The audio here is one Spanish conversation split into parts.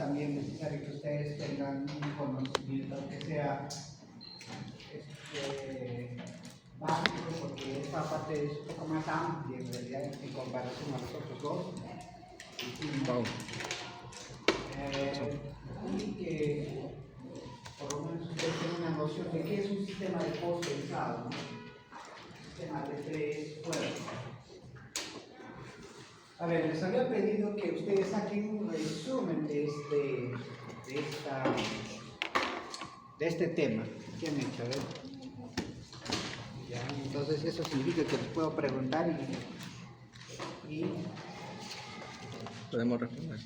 también es necesario que ustedes tengan un conocimiento que sea básico, porque esta parte es un poco más amplia en realidad en comparación a los otros dos. Y que por lo menos ustedes tengan una noción de qué es un sistema de post pensado, ¿no? Un sistema de tres fuerzas. A ver, les había pedido que ustedes saquen un resumen de este tema. ¿Qué han hecho? A ver. Ya, entonces eso significa que les puedo preguntar y podemos responder.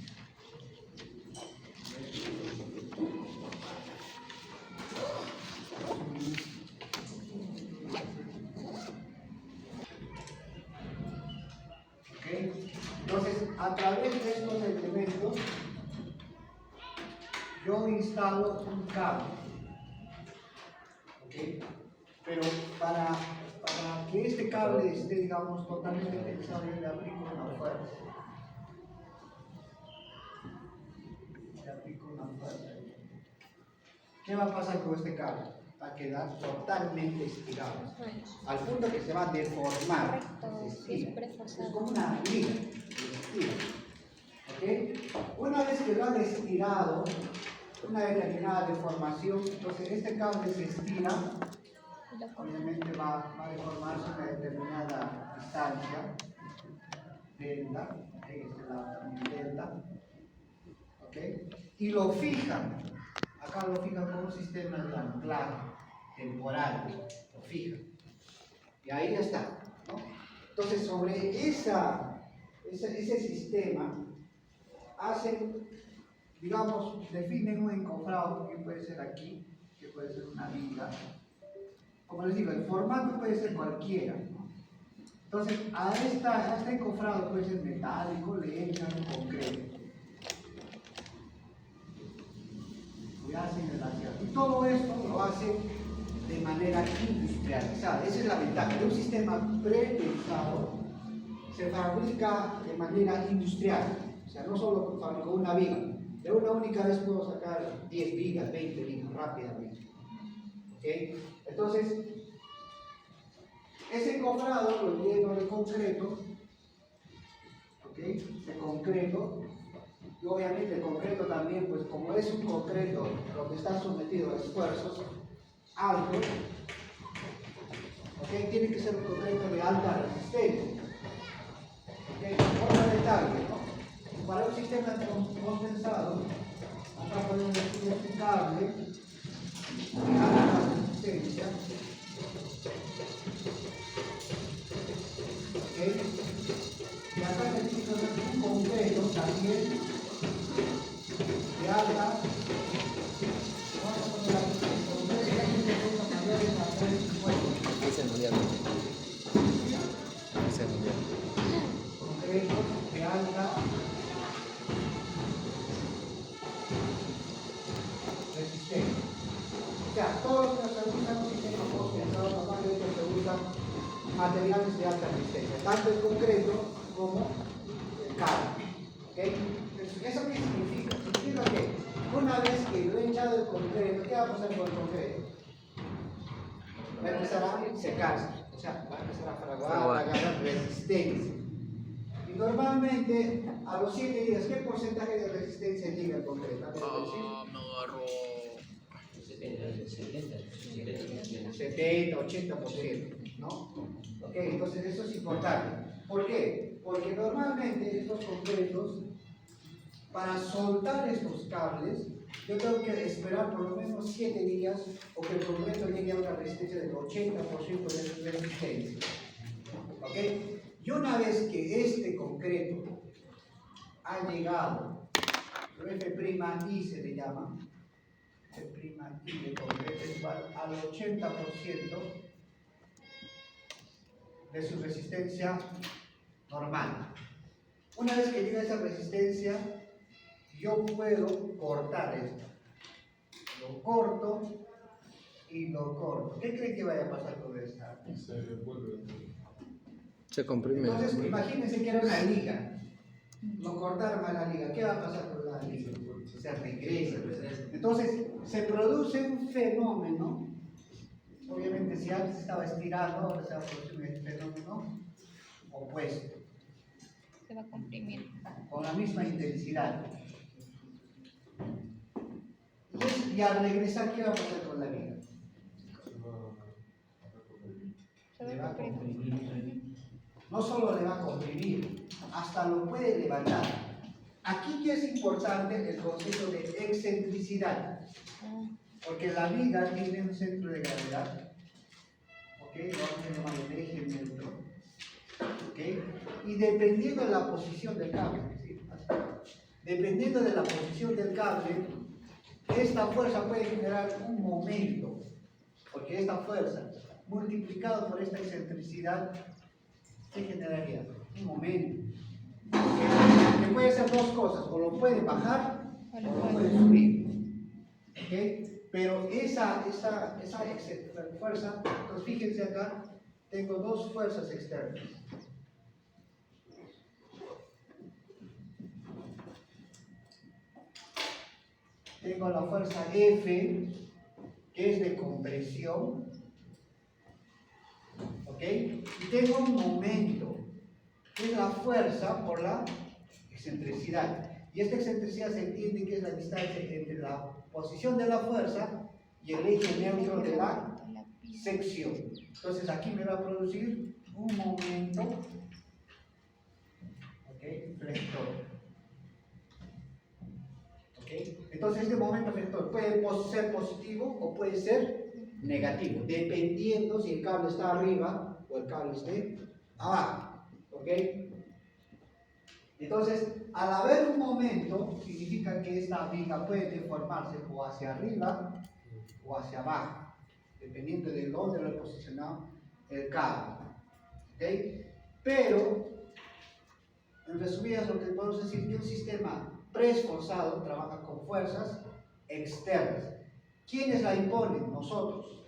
Entonces, a través de estos elementos, yo instalo un cable. ¿Okay? Pero para que este cable esté, digamos, totalmente pensado, yo le aplico una fuerza. Le aplico una fuerza. ¿Qué va a pasar con este cable? Va a quedar totalmente estirado, al punto que se va a deformar. Es como una liga. ¿Okay? Una vez que lo han estirado, una determinada deformación, entonces este cable se estira, obviamente va a deformarse una determinada distancia, delta, este lado también delta, ¿okay? Y lo fijan, acá lo fijan con un sistema de anclaje temporal, lo fijan, y ahí ya está, ¿no? Entonces sobre ese sistema hacen, digamos, definen un encofrado que puede ser aquí, que puede ser una viga. Como les digo, el formato puede ser cualquiera, ¿no? Entonces, a este encofrado puede ser metálico, leña o concreto. Y hacen el aseado. Y todo esto lo hacen de manera industrializada. Esa es la ventaja de un sistema prepensado. Se fabrica de manera industrial. O sea, no solo fabricó una viga. De una única vez puedo sacar 10 vigas, 20 vigas rápidamente. ¿Okay? Entonces, ese encofrado lo lleno de concreto. ¿Okay? De concreto. Y obviamente el concreto también, pues como es un concreto donde está sometido a esfuerzos altos, ¿okay? Tiene que ser un concreto de alta resistencia. ¿Okay? Otro detalle, ¿no? Para un sistema condensado, acá podemos decir un cable de alta resistencia. ¿Okay? Y acá necesitamos un concreto también de alta. Vamos a poner aquí el concreto mayores a 350. Es el mundial. Es el mundial. Concretos de alta resistencia. O sea, todos los que se usan un sistema post-pensado normalmente se usan materiales de alta resistencia, tanto el concreto como el cable. ¿Okay? ¿Eso qué significa? Significa que una vez que lo he echado el concreto, ¿qué va a pasar con el concreto? Va a empezar a secarse, o sea, va a empezar a fraguar, va a ganar resistencia. Y normalmente a los 7 días, ¿qué porcentaje de resistencia llega el concreto? Me agarró 70, 80%, ¿no? Ok, entonces eso es importante. ¿Por qué? Porque normalmente estos concretos, para soltar estos cables, yo tengo que esperar por lo menos 7 días o que el concreto llegue a una resistencia del 80% de resistencia. ¿Ok? Y una vez que este concreto ha llegado, F'I se le llama, F'I de concreto es igual al 80% de su resistencia normal. Una vez que llega esa resistencia, yo puedo cortar esto. Lo corto y lo corto. ¿Qué creen que vaya a pasar con esta? Se comprime. Entonces, imagínense que era una liga. Lo cortaron a la liga. ¿Qué va a pasar con la liga? se regresa. Entonces, se produce un fenómeno. Obviamente, si antes estaba estirando, ahora se va a producir un fenómeno opuesto. Se va a comprimir. Con la misma intensidad. Y al regresar, ¿qué va a pasar con la viga? Le va a comprimir. No solo le va a comprimir, hasta lo puede levantar. Aquí que es importante el concepto de excentricidad, porque la viga tiene un centro de gravedad, ¿ok? Vamos a llamar el eje neutro, ¿ok? Y dependiendo de la posición del cable, ¿sí? Dependiendo de la posición del cable, esta fuerza puede generar un momento, porque esta fuerza multiplicado por esta excentricidad, ¿qué generaría? Un momento. Que puede ser dos cosas, o lo puede bajar o lo puede subir. ¿Okay? Pero esa fuerza, entonces fíjense acá, tengo dos fuerzas externas. Tengo la fuerza F, que es de compresión, ¿ok? Y tengo un momento, que es la fuerza por la excentricidad. Y esta excentricidad se entiende que es la distancia entre la posición de la fuerza y el eje neutro de la sección. Entonces aquí me va a producir un momento, ¿ok? Flector. ¿Okay? Entonces este momento flector puede ser positivo o puede ser negativo, dependiendo si el cable está arriba o el cable esté abajo. ¿Ok? Entonces, al haber un momento, significa que esta viga puede deformarse o hacia arriba o hacia abajo, dependiendo de dónde lo he posicionado el cable. ¿Ok? Pero, en resumidas, lo que podemos decir es que un sistema preesforzado trabaja con fuerzas externas. ¿Quiénes la imponen? Nosotros.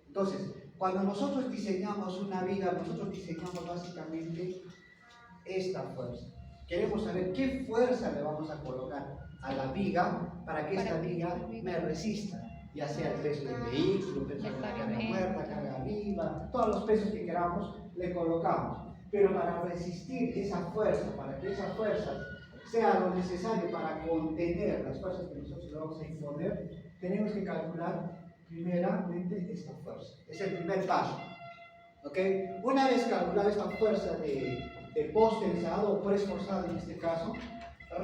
Entonces, cuando nosotros diseñamos una viga, nosotros diseñamos básicamente esta fuerza. Queremos saber qué fuerza le vamos a colocar a la viga para que esta viga me resista, ya sea el peso del vehículo, peso de la carga muerta, carga viva, todos los pesos que queramos le colocamos. Pero para resistir esa fuerza, para que esa fuerza sea lo necesario para contener las fuerzas que nosotros le vamos a imponer, tenemos que calcular primeramente esta fuerza. Es el primer paso. ¿Ok? Una vez calculada esta fuerza de post-tensado o preesforzado en este caso,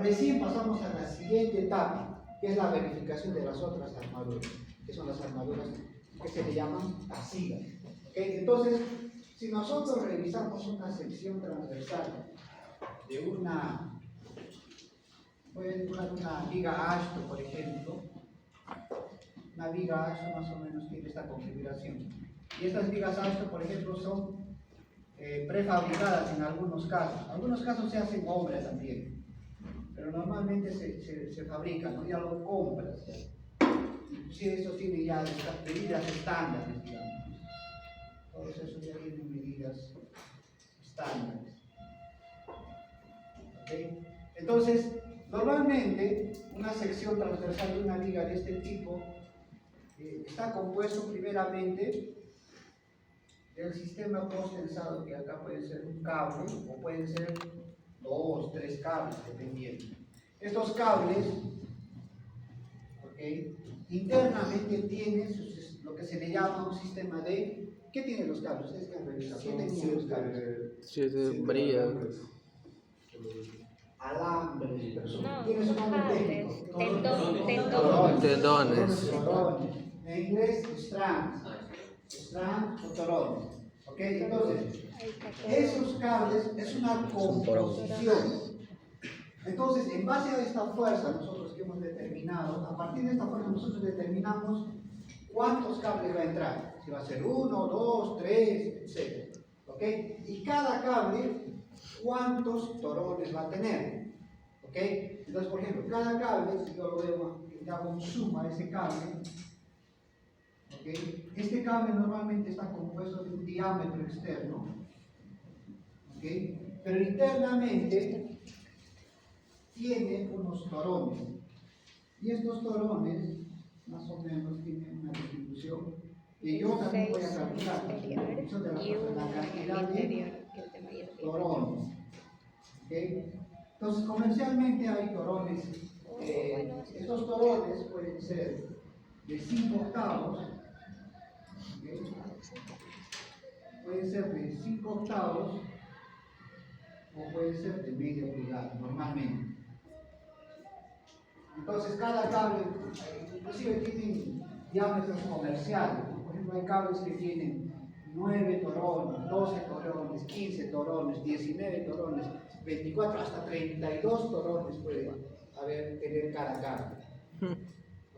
recién pasamos a la siguiente etapa, que es la verificación de las otras armaduras, que son las armaduras que se le llaman pasivas. ¿Ok? Entonces, si nosotros revisamos una sección transversal de una viga Ashton, por ejemplo, una viga Ashton más o menos tiene esta configuración. Y estas vigas Ashton, por ejemplo, son prefabricadas en algunos casos. En algunos casos se hacen obra también, pero normalmente se fabrican, ¿no? Ya lo compras. Sí, eso tiene ya estas medidas estándares, digamos. Todos esos ya tienen medidas estándares. ¿Okay? Entonces, normalmente una sección transversal de una viga de este tipo está compuesto primeramente del sistema post-tensado, que acá puede ser un cable o pueden ser 2, 3 cables, dependiendo. Estos cables, ¿okay? Internamente tienen lo que se le llama un sistema de... ¿Qué tienen los cables? Ustedes que han revisado. ¿Qué tenían los cables? 7 brillas. Alambres, pero No, tienes un nombre cables, técnico. Tendones. En inglés, strands o torones. ¿Ok? Entonces, esos cables es una composición. Entonces, en base a esta fuerza, nosotros que hemos determinado, a partir de esta fuerza nosotros determinamos cuántos cables va a entrar. Si va a ser 1, 2, 3, etc. ¿Ok? Y cada cable, cuántos torones va a tener. ¿Ok? Entonces, por ejemplo, cada cable, si yo lo veo, le hago un zoom a ese cable, ¿okay? Este cable normalmente está compuesto de un diámetro externo, ¿okay? Pero internamente tiene unos torones. Y estos torones, más o menos, tienen una distribución que yo también voy a calcular. La distribución de y uno la en cantidad el de interior, que es de mayor diámetro. torones. ¿Ok? Entonces, comercialmente hay torones. Estos torones pueden ser de 5 octavos. ¿Ok? Pueden ser de 5 octavos o puede ser de media pulgada, normalmente. Entonces, cada cable, inclusive tienen diámetros comerciales. Por ejemplo, hay cables que tienen 9 torones, 12 torones, 15 torones, 19 torones, 24, hasta 32 torones puede tener cada cable.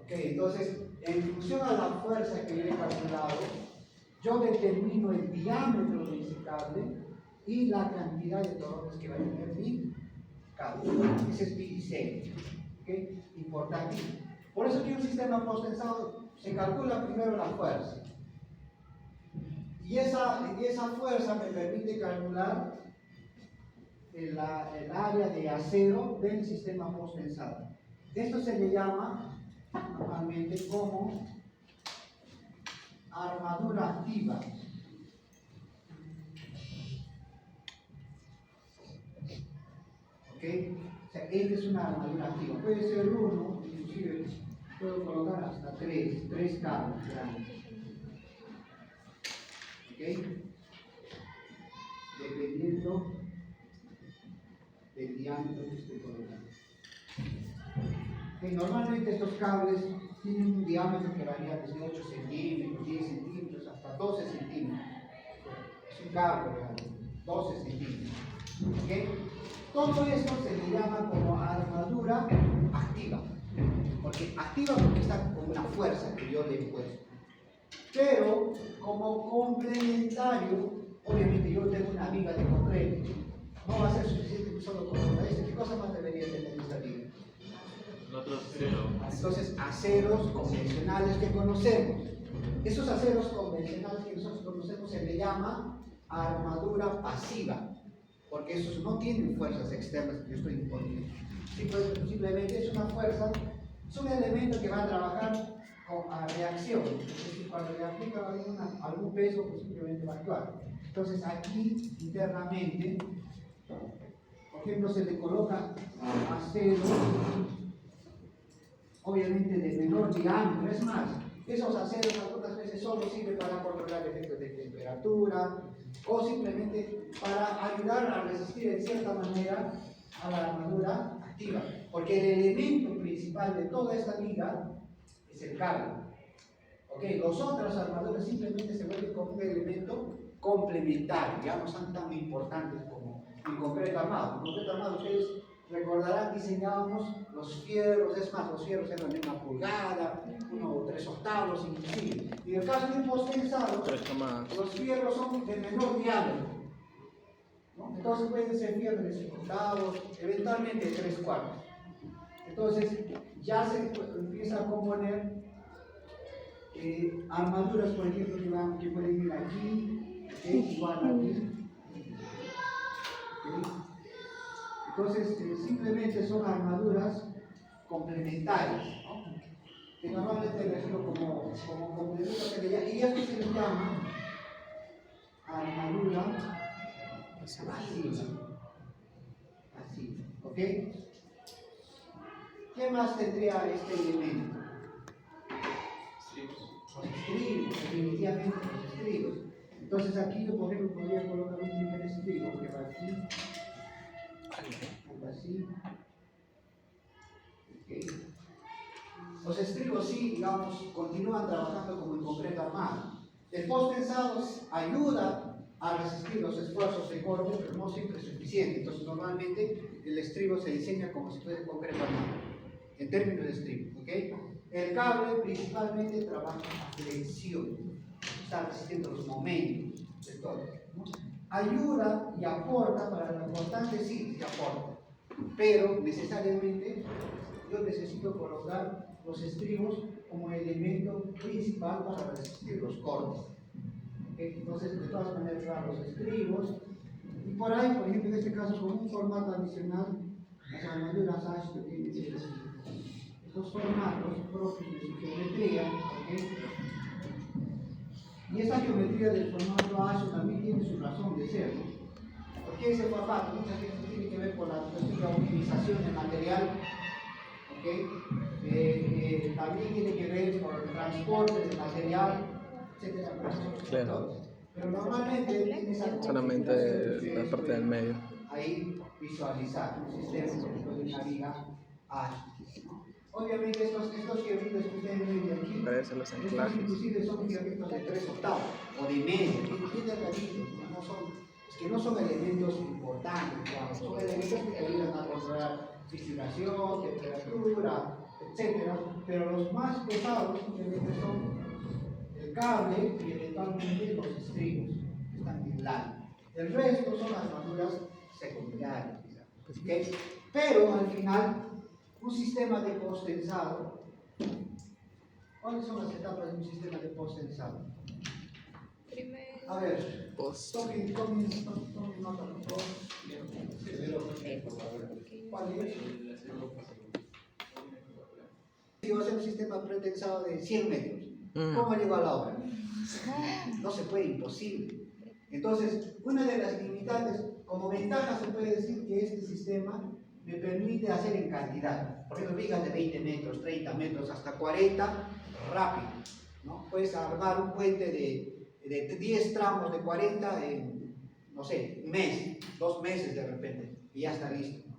Ok, entonces, en función a la fuerza que yo he calculado, yo determino el diámetro de ese cable y la cantidad de torones que va a tener mi cable. Ese es mi diseño. ¿Okay? Importante. Por eso que un sistema post-tensado se calcula primero la fuerza. Y esa fuerza me permite calcular el área de acero del sistema post-tensado. Esto se le llama normalmente como armadura activa. ¿Ok? O sea, esta es una armadura activa. Puede ser uno, inclusive puedo colocar hasta tres cables grandes. ¿Ok? Dependiendo del diámetro que estoy colocando. ¿Ok? Normalmente estos cables tienen un diámetro que varía desde 8 centímetros, 10 centímetros, hasta 12 centímetros. Es un cable grande, 12 centímetros. ¿Ok? Todo esto se le llama como armadura activa. Activa porque está con una fuerza que yo le he puesto. Pero como complementario, obviamente yo tengo una viga de concreto. No va a ser suficiente que solo colocar esto. ¿Qué cosa más debería tener esta viga? Entonces, aceros convencionales que conocemos. Esos aceros convencionales que nosotros conocemos se le llama armadura pasiva, porque esos no tienen fuerzas externas que yo estoy imponiendo. Simplemente es una fuerza, es un elemento que va a trabajar a reacción. Es decir, cuando le aplica algún peso, pues simplemente va a actuar. Entonces, aquí internamente, por ejemplo, se le coloca acero, obviamente de menor diámetro. Es más, esos aceros algunas veces solo sirven para controlar efectos de temperatura o simplemente para ayudar a resistir en cierta manera a la armadura activa, porque el elemento principal de toda esta viga es el cable. ¿Okay? Las otras armaduras simplemente se vuelven como un elemento complementario, ya no son tan importantes como en concreto armado. En concreto armado, ustedes recordarán, diseñábamos los fierros, es más, los fierros eran de 1 pulgada, 1 o 3 octavos inclusive. Y en el caso de un post-tensado, los fierros son de menor diámetro, ¿no? Entonces pueden ser fierros de 5 octavos, eventualmente 3/4. Entonces ya se empieza a componer armaduras, por ejemplo, que pueden ir aquí, igual aquí. Entonces, simplemente son armaduras complementarias, ¿no? Que normalmente refiero como complemento, y esto se le llama armadura pasiva. ¿Ok? ¿Qué más tendría este elemento? Los estribos, definitivamente los estribos. Entonces aquí yo, por ejemplo, podría colocar un primer estribo que va aquí, algo así. Okay. Los estribos sí, digamos, continúan trabajando como en concreto armado. El post-tensado ayuda a resistir los esfuerzos de corte, pero no siempre es suficiente. Entonces normalmente el estribo se diseña como si fuera concreto armado, en términos de estribo. ¿Okay? El cable principalmente trabaja a flexión, está resistiendo los momentos de todo, ¿no? Ayuda y aporta, para lo importante sí, se aporta, pero necesariamente yo necesito colocar los estribos como elemento principal para resistir los cortes. ¿Okay? Entonces, de todas maneras, van los estribos, y por ahí, por ejemplo, en este caso, con un formato adicional, las armaduras Ash que tienen dos formatos propios de su geometría, ¿ok? Y esa geometría del formato ASO también tiene su razón de ser, ¿no? ¿Por qué ese formato? Muchas veces tiene que ver con la cuestión de la optimización del material, ¿ok? También tiene que ver con el transporte del material, etcétera. Claro. Pero normalmente tiene esa Solamente la parte del medio. ahí visualizar un sistema de una viga ASO. Obviamente estos fierritos que ustedes ven aquí, Parecen los estos anclajes. inclusive son fierritos de 3/8 o de medio, bien delgaditos, no son, es que no son elementos importantes, claro, son elementos que te ayudan a controlar fibrilación, temperatura, etcétera, pero los más pesados simplemente son el cable y eventualmente los estribos que están en lana. El resto son las armaduras secundarias, ¿okay? Pero al final un sistema de post-tensado. ¿Cuáles son las etapas de un sistema de post-tensado? Primero. A ver, Post. tomen nota, por favor. ¿Cuál es? Si va a ser un sistema pretensado de 100 metros, ¿cómo llegó a la obra? No se puede, imposible. Entonces, una de las limitantes, como ventaja se puede decir que este sistema me permite hacer en cantidad. Por ejemplo, vigas de 20 metros, 30 metros, hasta 40, rápido, ¿no? Puedes armar un puente de 10 tramos de 40 en, no sé, un mes, 2 meses de repente, y ya está listo, ¿no?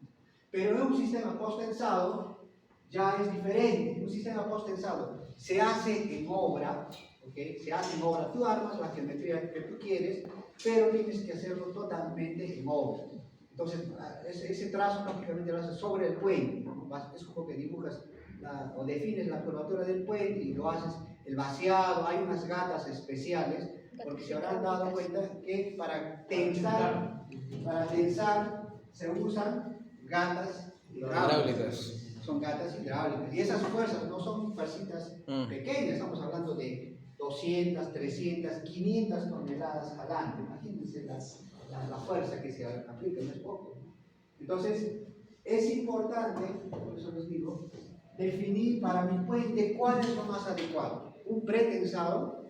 Pero en un sistema post-tensado ya es diferente. Un sistema post-tensado se hace en obra, ¿okay? Se hace en obra, tú armas la geometría que tú quieres, pero tienes que hacerlo totalmente en obra. Entonces, ese trazo prácticamente lo haces sobre el puente, ¿no? Es como que dibujas o defines la curvatura del puente y lo haces el vaciado. Hay unas gatas especiales, porque se habrán dado cuenta que para tensar se usan gatas hidráulicas. Son gatas hidráulicas. Y esas fuerzas no son fuercitas pequeñas, estamos hablando de 200, 300, 500 toneladas jalante. Imagínense la fuerza que se aplica, no es poco, ¿no? Entonces, es importante, por eso les digo, definir para mi puente cuál es lo más adecuado. Un pretensado,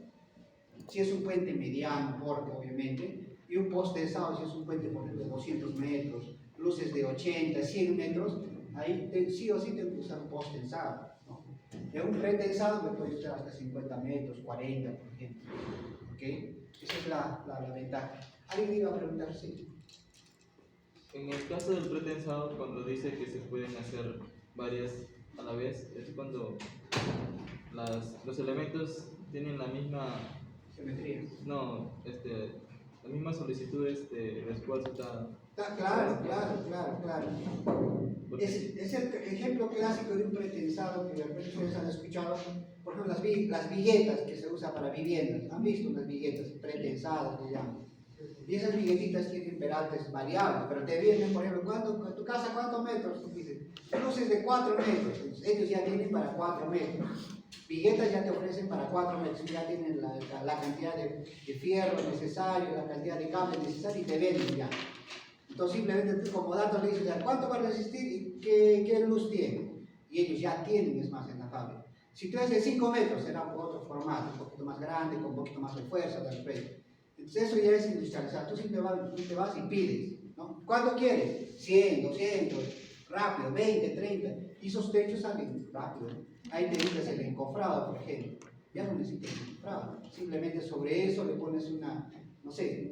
si es un puente mediano, porte obviamente, y un post-tensado, si es un puente por ejemplo de 200 metros, luces de 80, 100 metros, ahí sí o sí tengo que usar un post-tensado, ¿no? De un pretensado me puede usar hasta 50 metros, 40, por ejemplo. ¿Okay? Esa es la ventaja. ¿Alguien iba a preguntar? Sí. En el caso del pretensado, cuando dice que se pueden hacer varias a la vez, es cuando los elementos tienen la misma Geometría. no, la misma solicitud de esfuerzo Claro. Es el ejemplo clásico de un pretensado que de repente ustedes han escuchado. Por ejemplo, las viguetas que se usan para viviendas. ¿Han visto unas viguetas pretensadas, se llaman? Y esas viguetitas tienen peraltes variables, pero te vienen, por ejemplo, ¿tu casa cuántos metros? Tú dices, luces de 4 metros. Entonces, ellos ya vienen para 4 metros. Viguetas ya te ofrecen para 4 metros, ya tienen la cantidad de fierro necesario, la cantidad de cable necesario y te venden ya. Entonces simplemente tú como datos le dices, ¿cuánto va a resistir y qué luz tiene? Y ellos ya tienen, es más, en la fábrica. Si tú es de 5 metros, será otro formato, un poquito más grande, con un poquito más de fuerza de repente. Entonces eso ya es industrializado. Tú simplemente vas y pides, ¿no? ¿Cuánto quieres? 100, 200, rápido, 20, 30. Y esos techos salen rápido, ¿no? Ahí te dices el encofrado, por ejemplo. Ya no necesitas encofrado. Simplemente sobre eso le pones un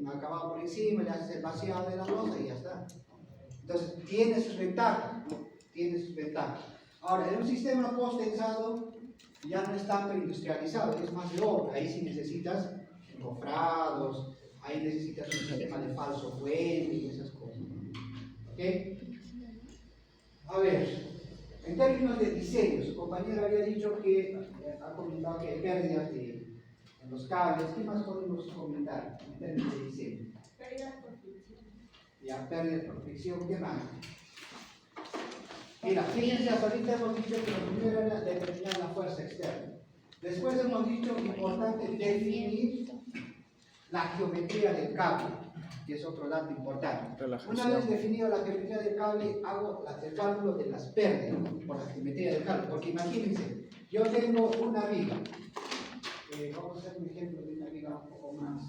acabado por encima, le haces el vaciado de la losa y ya está. Entonces, tiene sus ventajas, ¿no? Tiene sus ventajas. Ahora, en un sistema post-tensado ya no es tanto industrializado, es más de obra. Ahí sí necesitas encofrados, ahí necesitas un sistema de falso puente y esas cosas. ¿Ok? A ver. En términos de diseño, su compañera había dicho que ha comentado que hay pérdidas en los cables. ¿Qué más podemos comentar en términos de diseño? Pérdidas por fricción. Ya, pérdidas por fricción, ¿qué más? Mira, fíjense, hasta ahorita hemos dicho que lo primero era determinar la fuerza externa. Después hemos dicho que es importante definir la geometría del cable. que es otro dato importante. Relajación. Una vez definido la geometría del cable, hago el cálculo de las pérdidas por la geometría del cable. Porque imagínense, yo tengo una viga. Vamos a hacer un ejemplo de una viga un poco más.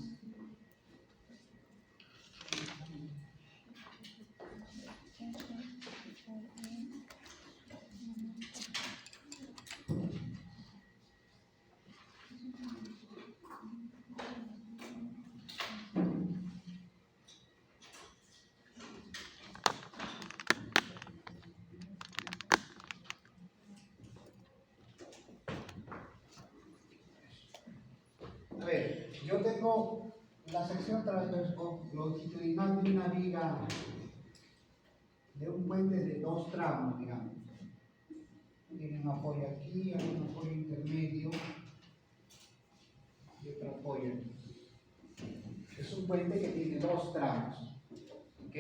A ver, yo tengo la sección longitudinal de una viga de un puente de 2 tramos, digamos. Tiene un apoyo aquí, hay un apoyo intermedio y otro apoyo. Es un puente que tiene 2 tramos. ¿Ok?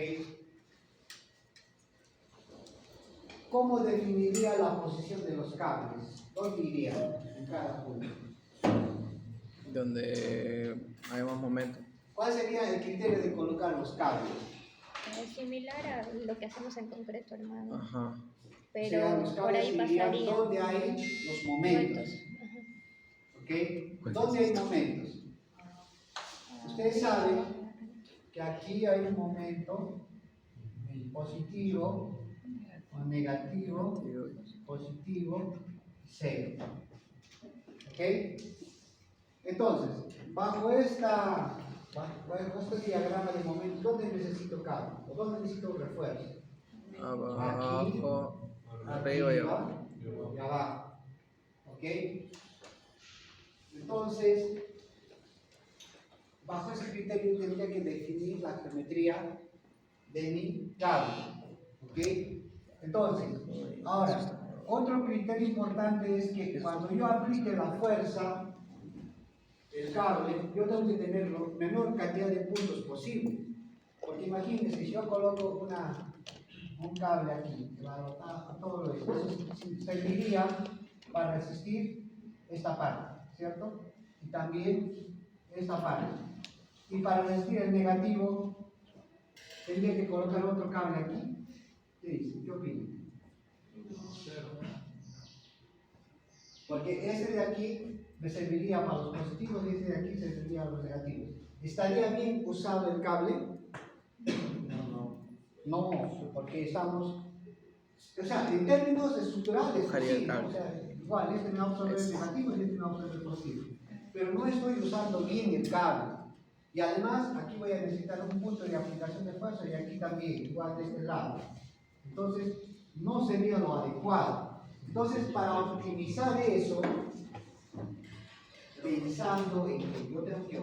¿Cómo definiría la posición de los cables? ¿Dónde iría en cada punto? Donde hay más momentos. ¿Cuál sería el criterio de colocar los cables? Es similar a lo que hacemos en concreto, hermano. Ajá. O Pero sea, los por cables ahí irían pasaría. donde hay los momentos. ¿Ok? ¿Dónde hay momentos? Ustedes saben que aquí hay un momento positivo o negativo, positivo, cero. ¿Ok? Entonces, bajo este diagrama de momentos, ¿dónde necesito cambio? ¿O dónde necesito refuerzo? Abajo, arriba y abajo. Y abajo. ¿Ok? Entonces, bajo ese criterio tendría que definir la geometría de mi cable. ¿Ok? Entonces, ahora, otro criterio importante es que cuando yo aplique la fuerza del cable, yo tengo que tener la menor cantidad de puntos posible. Porque imagínense, si yo coloco un cable aquí, que va a rotar todo esto, eso serviría para resistir esta parte, ¿cierto? Y también esta parte. Y para resistir el negativo, tendría que colocar otro cable aquí. ¿Qué dice? ¿Qué opina? Porque este de aquí me serviría para los positivos y este de aquí serviría para los negativos. ¿Estaría bien usado el cable? No, porque estamos, o sea, en términos estructurales, sí, o sea, igual, este me va a absorber el negativo y este me va a absorber el positivo. Pero no estoy usando bien el cable. Y además, aquí voy a necesitar un punto de aplicación de fuerza y aquí también, igual de este lado. Entonces, no sería lo adecuado. Entonces, para optimizar eso, pensando en que yo tengo que,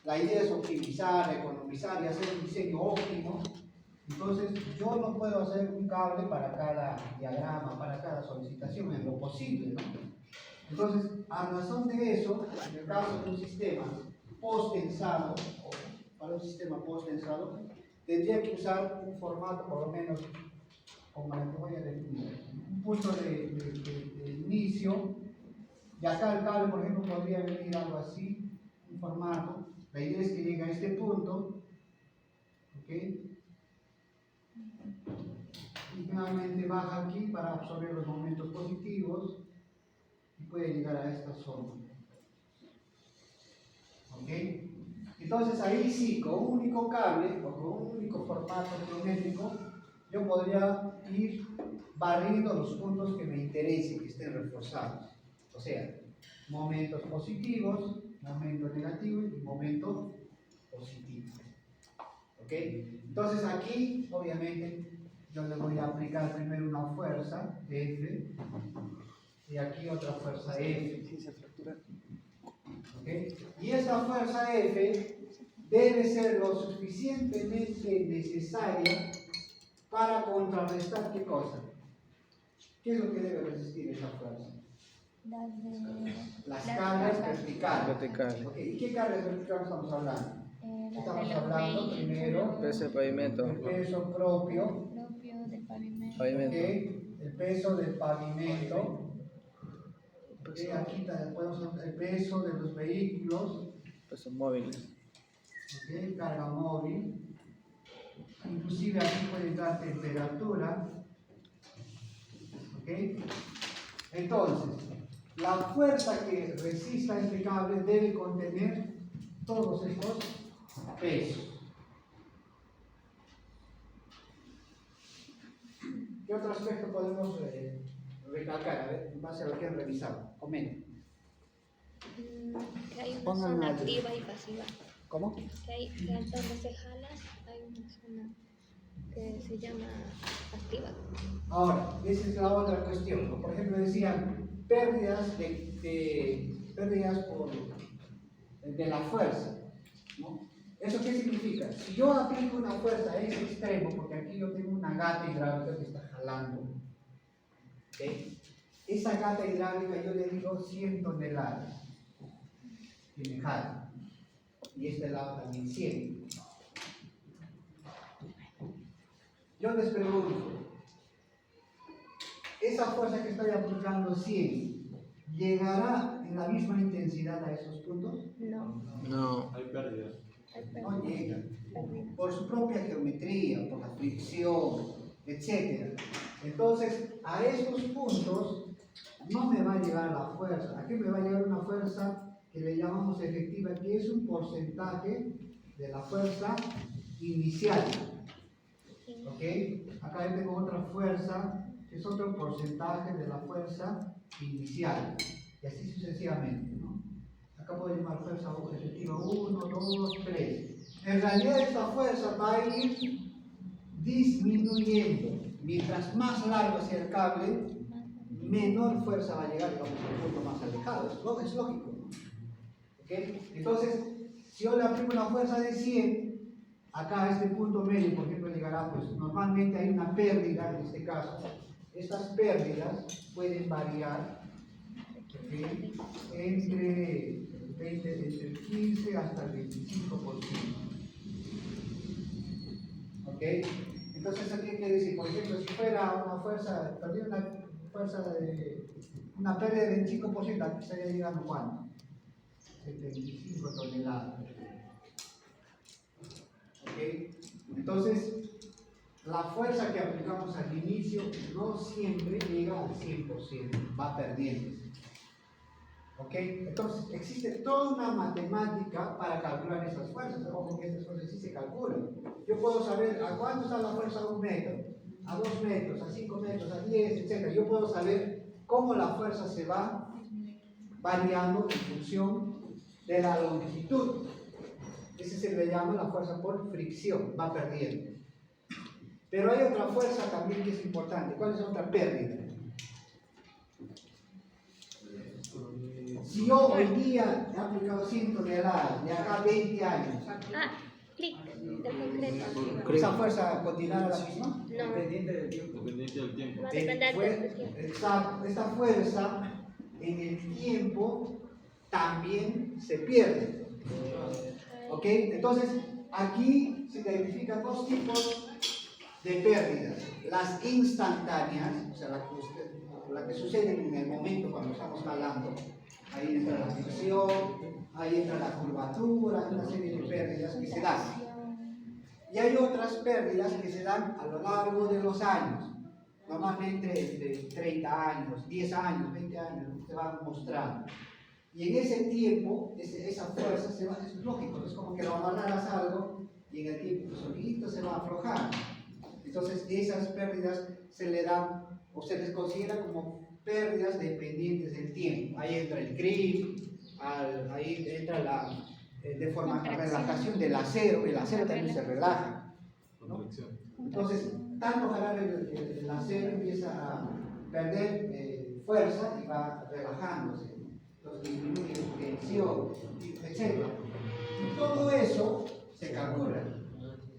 la idea es optimizar, economizar y hacer un diseño óptimo. Entonces, yo no puedo hacer un cable para cada diagrama, para cada solicitación, en lo posible, ¿no? Entonces, a razón de eso, en el caso de un sistema post-tensado, o para un sistema post-tensado, tendría que usar un formato por lo menos como el que voy a definir, un punto de inicio, y acá el cable, por ejemplo, podría venir algo así, un formato. La idea es que llegue a este punto, ¿ok? Y nuevamente baja aquí para absorber los momentos positivos y puede llegar a esta zona. ¿Ok? Entonces ahí sí, con un único cable o con un único formato geométrico, yo podría ir barriendo los puntos que me interesen, que estén reforzados. O sea, momentos positivos, momentos negativos y momentos positivos. ¿Ok? Entonces aquí, obviamente, yo le voy a aplicar primero una fuerza, F, y aquí otra fuerza F. ¿Okay? Y esta fuerza F debe ser lo suficientemente necesaria para contrarrestar ¿qué cosa? ¿Qué es lo que debe resistir esa fuerza? Las cargas verticales. ¿Okay? ¿Y qué cargas verticales estamos hablando? Estamos hablando primero Peso de pavimento. del peso propio del pavimento. ¿okay? El peso del pavimento. ¿Okay? Aquí podemos el peso de los vehículos. Pesos móviles. ¿ok? Carga móvil. Inclusive aquí puede entrar temperatura. ¿Ok? Entonces, la fuerza que resista este cable debe contener todos estos pesos. ¿Qué otro aspecto podemos recalcar? A ver, en base a lo que han revisado. Comenten. Que hay una Pongan zona al- activa y pasiva. ¿Cómo? Que donde se jalas hay una zona que se llama activa. Ahora, esa es la otra cuestión, ¿no? Por ejemplo, decían pérdidas de la fuerza, ¿no? ¿Eso qué significa? Si yo aplico una fuerza a ese extremo, porque aquí yo tengo una gata hidráulica que está jalando, ¿ok? Esa gata hidráulica yo le digo 100 toneladas que me jala, y este lado también 100. Yo les pregunto, esa fuerza que estoy aplicando 100, ¿llegará en la misma intensidad a esos puntos? No, No. Hay pérdida. hay No pérdida. llega, Pérdida. por su propia geometría, por la fricción, etc. Entonces, a estos puntos no me va a llegar la fuerza. Aquí me va a llegar una fuerza que le llamamos efectiva, que es un porcentaje de la fuerza inicial. ¿Ok? Acá yo tengo otra fuerza, que es otro porcentaje de la fuerza inicial. Y así sucesivamente, ¿no? Acá puedo llamar fuerza efectiva 1, 2, 3. En realidad esta fuerza va a ir disminuyendo. Mientras más largo sea el cable, menor fuerza va a llegar, digamos, al punto más alejado. Es lógico, ¿no? ¿Ok? Entonces, si yo le aplico una fuerza de 100, acá a este punto medio, por ejemplo, llegará, pues normalmente hay una pérdida, en este caso. Estas pérdidas pueden variar, ¿ok?, entre el 15 hasta el 25%. ¿Ok? Entonces, ¿eso qué quiere decir? Por ejemplo, si fuera una fuerza, perdí una pérdida de 25%, aquí estaría llegando ¿cuánto? 75 toneladas. ¿Ok? Entonces, la fuerza que aplicamos al inicio no siempre llega al 100%, va perdiendo. ¿Ok? Entonces, existe toda una matemática para calcular esas fuerzas. Ojo que esas fuerzas sí se calculan. Yo puedo saber a cuánto está la fuerza a 1 metro, a 2 metros, a 5 metros, a 10, etc. Yo puedo saber cómo la fuerza se va variando en función de la longitud. Ese se le llama la fuerza por fricción, va perdiendo. Pero hay otra fuerza también que es importante. ¿Cuál es la otra pérdida? Si yo hoy día he aplicado 100 toneladas, de acá a 20 años, Clic del concreto. ¿esa fuerza continuará la misma? No, Dependiente del tiempo. va a depender del tiempo. Exacto, esta fuerza en el tiempo también se pierde. ¿Ok? Entonces, aquí se identifican dos tipos de pérdidas. Las instantáneas, o sea, la que sucede en el momento cuando estamos jalando. Ahí entra la fricción, ahí entra la curvatura, una serie de pérdidas que se dan. Y hay otras pérdidas que se dan a lo largo de los años. Normalmente de 30 años, 10 años, 20 años, se van mostrando. Y en ese tiempo, esa fuerza se va, es lógico, es como que lo amarraras algo y en el tiempo solito se va a aflojar. Entonces esas pérdidas se le dan o se les considera como pérdidas dependientes del tiempo. Ahí entra el creep, ahí entra la relajación del acero, el acero también se relaja, ¿no? Entonces, tanto jalar el acero empieza a perder fuerza y va relajándose, entonces disminuye su tensión, etc. Y todo eso se calcula.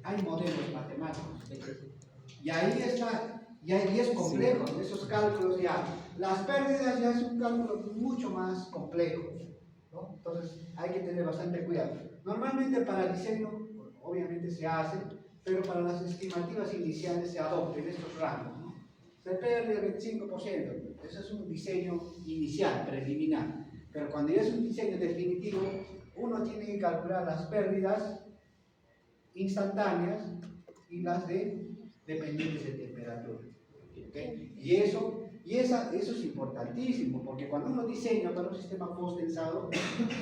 Hay modelos matemáticos. Y ahí está, y es complejo, esos cálculos ya. Las pérdidas ya es un cálculo mucho más complejo, ¿no? Entonces hay que tener bastante cuidado. Normalmente para el diseño, obviamente se hace, pero para las estimativas iniciales se adopten estos rangos, ¿no? Se pierde el 25%, eso es un diseño inicial, preliminar. Pero cuando ya es un diseño definitivo, uno tiene que calcular las pérdidas instantáneas y las dependientes de temperatura. ¿Okay? Y eso es importantísimo, porque cuando uno diseña para un sistema post-tensado,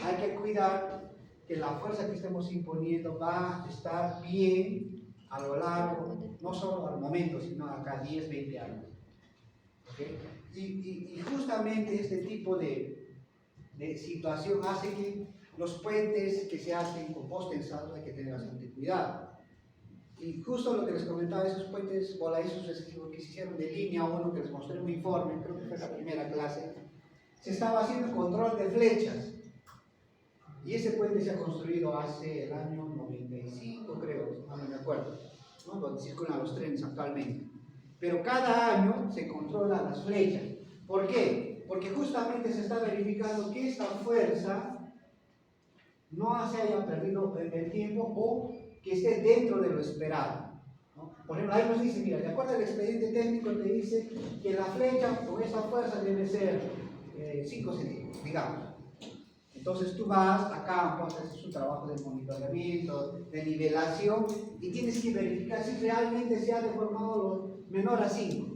hay que cuidar que la fuerza que estemos imponiendo va a estar bien a lo largo, no solo al momento, sino acá 10, 20 años. ¿Okay? Y justamente este tipo de situación hace que los puentes que se hacen con post-tensados hay que tener bastante cuidado. Y justo lo que les comentaba, esos puentes voladizos recesivos que se hicieron de línea 1, que les mostré en un informe, creo que fue la primera clase, se estaba haciendo control de flechas. Y ese puente se ha construido hace el año 95, creo, no me acuerdo, ¿no? Donde circulan los trenes actualmente. Pero cada año se controlan las flechas. ¿Por qué? Porque justamente se está verificando que esta fuerza no se haya perdido en el tiempo o que esté dentro de lo esperado, ¿no? Por ejemplo, ahí nos dice, mira, de acuerdo al expediente técnico te dice que la flecha con esa fuerza debe ser 5 centímetros, digamos. Entonces tú vas a campo, haces un trabajo de monitoreamiento, de nivelación y tienes que verificar si realmente se ha deformado lo menor a 5.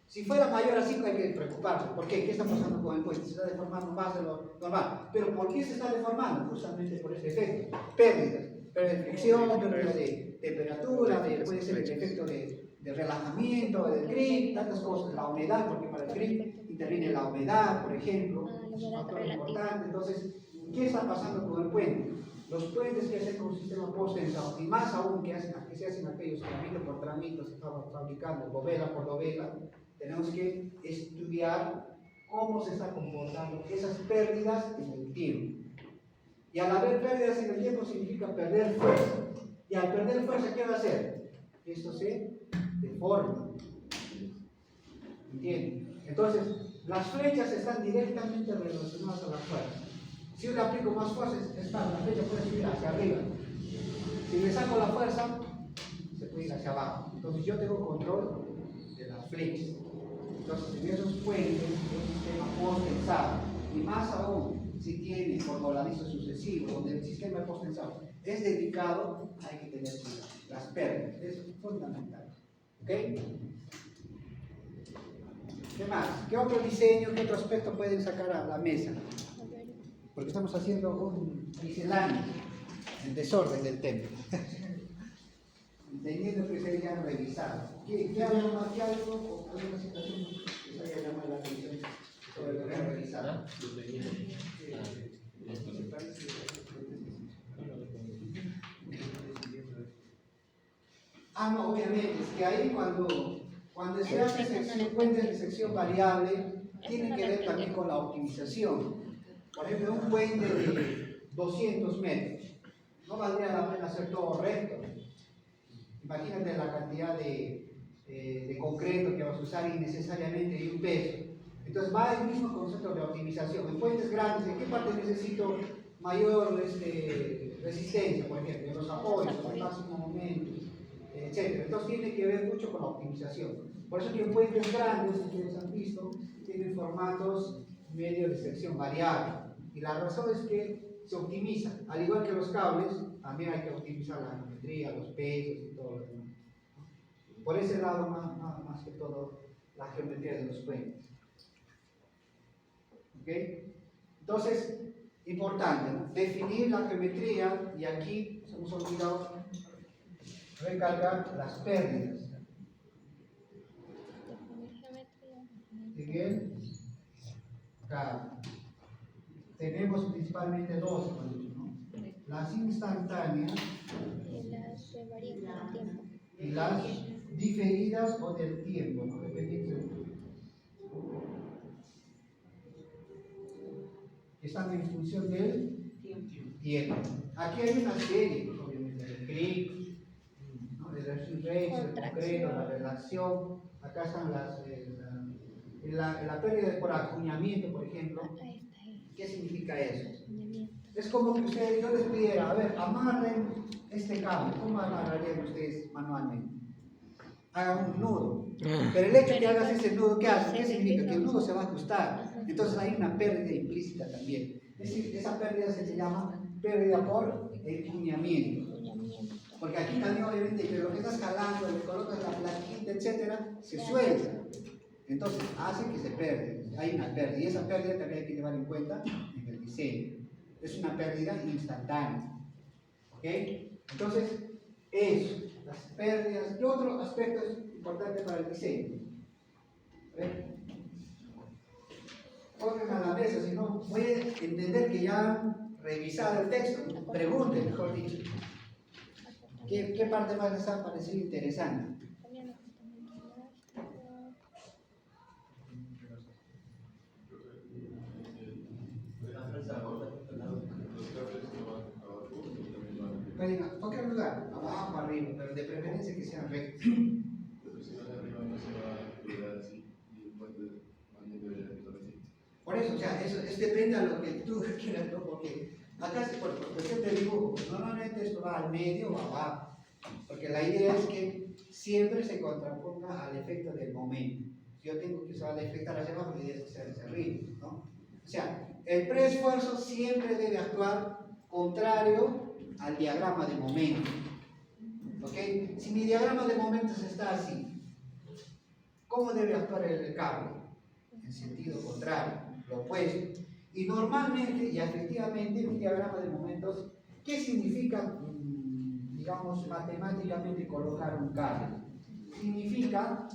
Si fuera mayor a 5 hay que preocuparse. ¿Por qué? ¿Qué está pasando con el puente? Se está deformando más de lo normal. ¿Pero por qué se está deformando? Justamente por ese efecto. Pérdidas. Pérdida de fricción, pérdida de temperatura, puede ser el efecto de relajamiento, del grip, tantas cosas. La humedad, porque para el grip interviene la humedad, por ejemplo. Es un factor importante. Entonces, ¿qué está pasando con el puente? Los puentes que hacen con un sistema post-tensado, y más aún que se hacen aquellos tramito por tramito, se están fabricando dovela por dovela, tenemos que estudiar cómo se está comportando esas pérdidas en el tiempo. Y al haber pérdidas en el tiempo significa perder fuerza. Y al perder fuerza, ¿qué va a hacer? Esto se deforma. ¿Entienden? Entonces, las flechas están directamente relacionadas a la fuerza. Si yo le aplico más fuerza, la flecha puede subir hacia arriba. Si le saco la fuerza, se puede ir hacia abajo. Entonces yo tengo control de las flechas. Entonces en esos puentes, un sistema post-tensado, y más aún si tiene por voladizos sucesivos, donde el sistema post-tensado es delicado, hay que tener cuidado. Las pérdidas, es fundamental. ¿Ok? ¿Qué más? ¿Qué otro diseño, qué otro aspecto pueden sacar a la mesa? Porque estamos haciendo un misceláneo, el desorden del tema. Entendiendo que se hayan revisado. ¿Qué algo más? ¿Qué algo o alguna situación que se haya llamado la atención sobre lo que han revisado? No, obviamente, es que ahí cuando se hace puentes de sección variable, tiene que ver también con la optimización. Por ejemplo, un puente de 200 metros, no valdría la pena hacer todo recto. Imagínate la cantidad de concreto que vas a usar innecesariamente y un peso. Entonces va el mismo concepto de optimización. En puentes grandes, ¿en qué parte necesito mayor resistencia? Por ejemplo, en los apoyos, en el máximo momento, etc. Entonces tiene que ver mucho con la optimización. Por eso que en puentes grandes, que ustedes han visto, tienen formatos medio de sección variable. Y la razón es que se optimiza. Al igual que los cables, también hay que optimizar la geometría, los pesos y todo lo demás. Por ese lado, más que todo, la geometría de los puentes. ¿Ok? Entonces, importante, ¿no? Definir la geometría, y aquí se hemos olvidado recalcar las pérdidas. Bien, acá tenemos principalmente dos, ¿no? Las instantáneas y las diferidas o del tiempo, ¿no? Dependiendo. Están en función del tiempo. Aquí hay una serie, obviamente, del grip, ¿no? De la el concreto, la relación. Acá están la pérdida por acuñamiento, por ejemplo. ¿Qué significa eso? Es como que yo les pidiera, a ver, amarren este cable. ¿Cómo amarrarían ustedes manualmente? Hagan un nudo. Pero el hecho de que hagas ese nudo, ¿qué hace? ¿Qué significa? Que el nudo se va a ajustar. Entonces hay una pérdida implícita también. Es decir, esa pérdida se llama pérdida por encuñamiento. Porque aquí también obviamente que lo que estás jalando, le colocas la plaquita, etcétera, se suelta. Entonces hace que se pierda. Hay una pérdida. Y esa pérdida también hay que llevar en cuenta en el diseño. Es una pérdida instantánea. ¿Ok? Entonces, eso, las pérdidas. ¿Qué otro aspecto es importante para el diseño? Pongan a la mesa, si no, voy a entender que ya han revisado el texto. Pregunten, mejor dicho. ¿Qué parte más les ha parecido interesante? Cualquier lugar, abajo, arriba, pero de preferencia que sean rectos. Por eso, o sea, eso depende a lo que tú quieras, ¿no? Porque acá, por cuestión de dibujo, normalmente esto va al medio o abajo. Porque la idea es que siempre se contraponga al efecto del momento. Si yo tengo que usar el efecto hacia abajo, la idea es que sea hacia arriba, ¿no? O sea, el preesfuerzo siempre debe actuar contrario al diagrama de momento. ¿Ok? Si mi diagrama de momentos está así, ¿cómo debe actuar el cable? En sentido contrario, lo opuesto. Y normalmente y efectivamente un diagrama de momentos, ¿qué significa, digamos, matemáticamente colocar un cable? Significa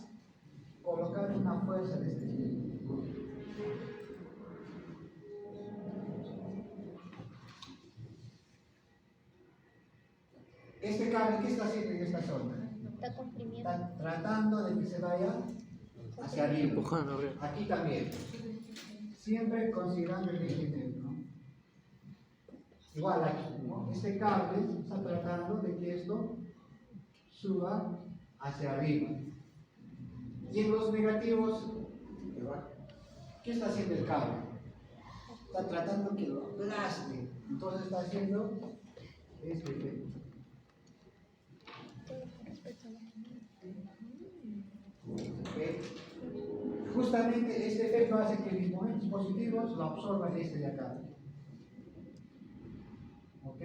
colocar una fuerza de este tipo. Este cable, ¿qué está haciendo en esta zona? Está comprimiendo. Está tratando de que se vaya hacia arriba. Empujando arriba. Aquí también. Siempre considerando el eje, ¿no? Igual aquí, ¿no? Este cable está tratando de que esto suba hacia arriba. Y en los negativos, ¿qué está haciendo el cable? Está tratando que lo aplaste. Entonces está haciendo este efecto. ¿Okay? Justamente este efecto hace que mis momentos positivos lo absorban este de acá. ¿Ok?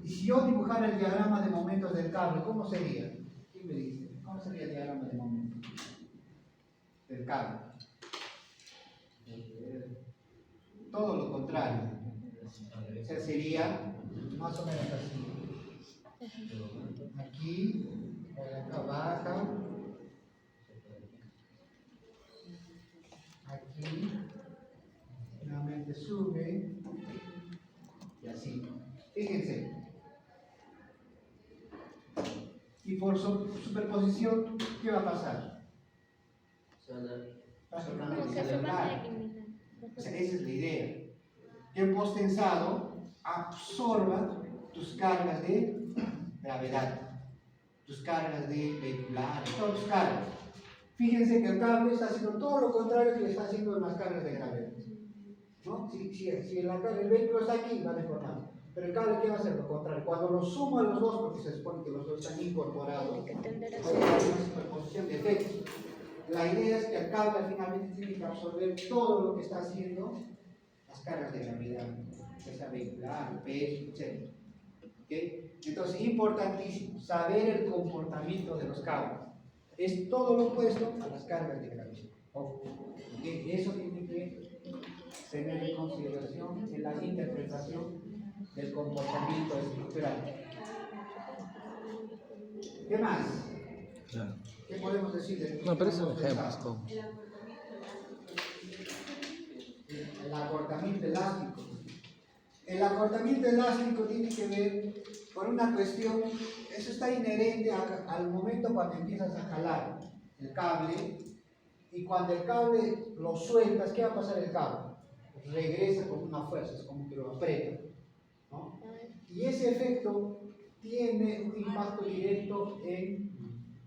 Y si yo dibujara el diagrama de momentos del cable, ¿cómo sería? ¿Quién me dice? ¿Cómo sería el diagrama de momentos del cable? Todo lo contrario. O sea, sería más o menos así. Aquí, por acá baja. Aquí, nuevamente sube. Y así. Fíjense. Y por superposición, ¿qué va a pasar? Como que se van a eliminar. O sea, esa es la idea. Que el post-tensado absorba tus cargas de gravedad, tus cargas de vehicular, todas tus cargas. Fíjense que el cable está haciendo todo lo contrario que le está haciendo en las cargas de gravedad. ¿No? Si el vehículo está aquí, va deformado. Pero el cable, ¿qué va a hacer? Lo contrario. Cuando lo sumo a los dos, porque se supone que los dos están incorporados, hay una superposición de efectos. La idea es que el cable finalmente tiene que absorber todo lo que está haciendo las cargas de gravedad, ya sea vehicular, peso, etc. ¿Okay? Entonces, importantísimo, saber el comportamiento de los cables. Es todo lo opuesto a las cargas de gravedad. ¿Okay? Eso tiene que tener en consideración en la interpretación del comportamiento estructural. ¿Qué más? Claro. ¿Qué podemos decir de No, pero es un ejemplo. El acortamiento elástico. El acortamiento elástico tiene que ver con una cuestión, eso está inherente al momento cuando empiezas a jalar el cable, y cuando el cable lo sueltas, ¿qué va a pasar el cable? Pues regresa con una fuerza, es como que lo aprieta, ¿no? Y ese efecto tiene un impacto directo en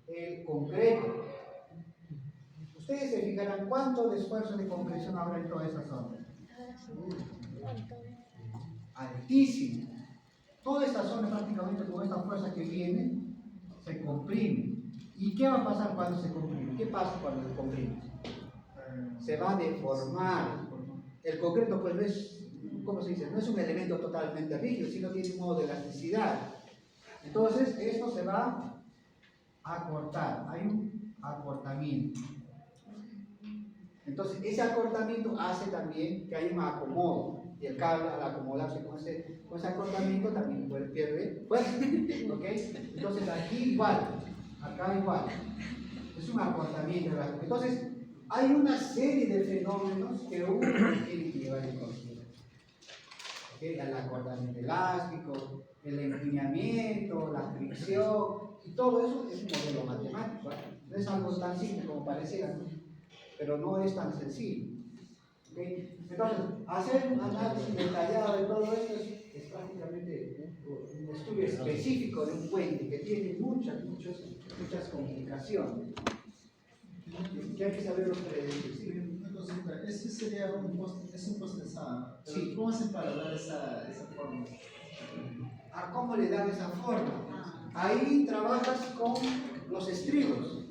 el concreto. Ustedes se fijarán cuánto de esfuerzo de compresión habrá en toda esa zona. Altísimo. Toda esta zona prácticamente con esta fuerza que viene se comprime. ¿Y qué va a pasar cuando se comprime? ¿Qué pasa cuando se comprime? Se va a deformar. El concreto pues no es, ¿cómo se dice? No es un elemento totalmente rígido, sino tiene un modo de elasticidad. Entonces, esto se va a acortar. Hay un acortamiento. Entonces, ese acortamiento hace también que haya un acomodo. Y el cable, al acomodarse con ese acortamiento, también pierde fuerza. ¿Ok? Entonces, aquí igual, acá igual. Es un acortamiento. Entonces, hay una serie de fenómenos que uno tiene que llevar en consideración. ¿Okay? El acortamiento elástico, el empuñamiento, la fricción, y todo eso es un modelo matemático. No es algo tan simple como pareciera, ¿no? Pero no es tan sencillo. ¿Okay? Entonces, hacer un análisis detallado de todo esto es prácticamente un estudio específico de un puente que tiene muchas complicaciones. Que hay que saber los predecir. Sí, una cosita, este sería un postezado. Sí. ¿Cómo hacen para dar esa forma? ¿A cómo le dan esa forma? Ahí trabajas con los estribos.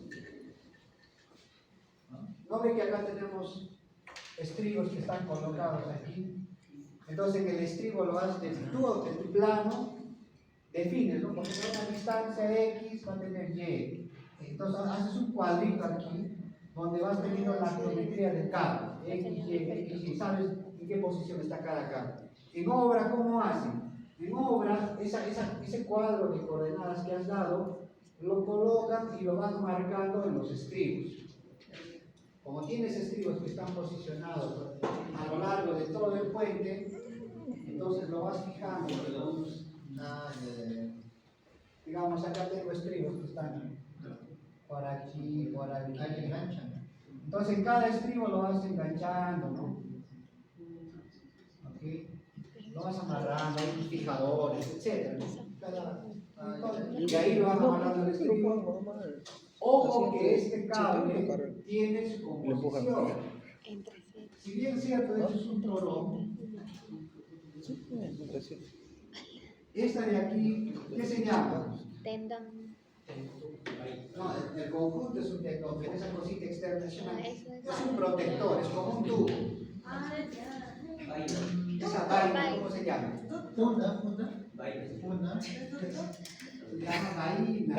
¿No ve que acá tenemos estribos que están colocados aquí? Entonces, el estribo lo haces tú en tu plano, defines, ¿no? Porque a una distancia X va a tener Y. Entonces, haces un cuadrito aquí donde vas teniendo la geometría del cable, X, Y, sabes en qué posición está cada cable. En obra, ¿cómo hacen? En obra, ese cuadro de coordenadas que has dado, lo colocan y lo van marcando en los estribos. Como tienes estribos que están posicionados a lo largo de todo el puente, entonces lo vas fijando. Digamos, acá tengo estribos que están por aquí, por aquí. Entonces, cada estribo lo vas enganchando, ¿no? ¿Okay? Lo vas amarrando, hay tus fijadores, etc. Y ahí lo vas amarrando el estribo. Ojo que este cable tiene su composición. Si bien es cierto, esto es un torón, esta de aquí, ¿qué se llama? Tendón. No, el conjunto es un tendón, pero esa cosita externa es un protector, es como un tubo. Esa vaina, ¿cómo se llama? Funda. Se llama vaina.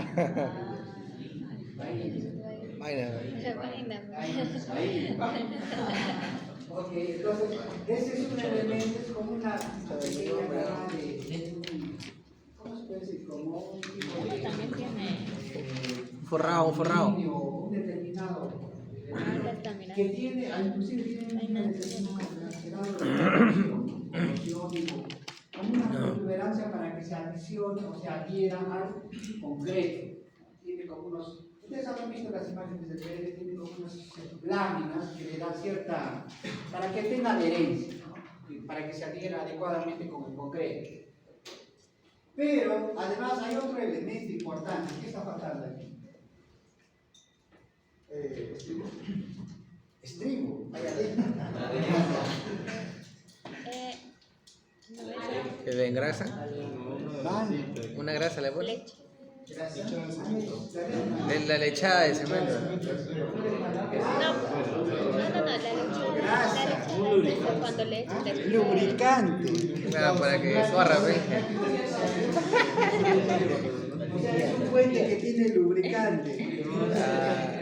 Ok, entonces, ese es un elemento, es como una pequeña gama de, ¿cómo se puede decir? Como un tipo de Forrado. un determinado que tiene, inclusive tiene una determinada corrosión, como una protuberancia para que se adicione o se adhiera al concreto. Tiene como unos, ustedes habrán visto las imágenes del PL, tiene como unas láminas que le dan cierta, para que tenga adherencia, ¿no? Para que se adhiera adecuadamente con el concreto. Pero además hay otro elemento importante. ¿Qué está faltando aquí? Estribo, ahí adentro. ¿Que le engrasa? ¿Una grasa le pone? Leche. De la lechada de cemento. No, la leche cuando le echas Lubricante. Claro, para que corra, ¿ves? O sea, es un puente que tiene lubricante.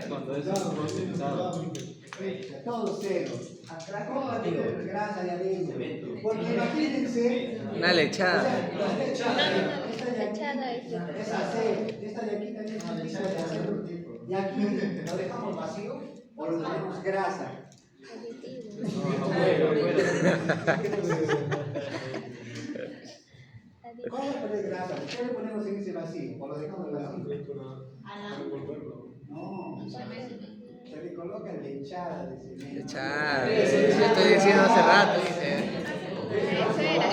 Cuando es condensado. Todo cero. ¿Cómo va a tener grasa de adentro? Porque imagínense. Una lechada. lechada es Esa cero. Esta de aquí también es un tipo de acero. Y aquí lo dejamos vacío o lo tenemos grasa. ¿Cómo le ponemos grasa? ¿Qué le ponemos en ese vacío? ¿O lo dejamos vacío? No, se le coloca lechada de cemento. Lechada. Yo estoy diciendo hace rato, dice. Eso era.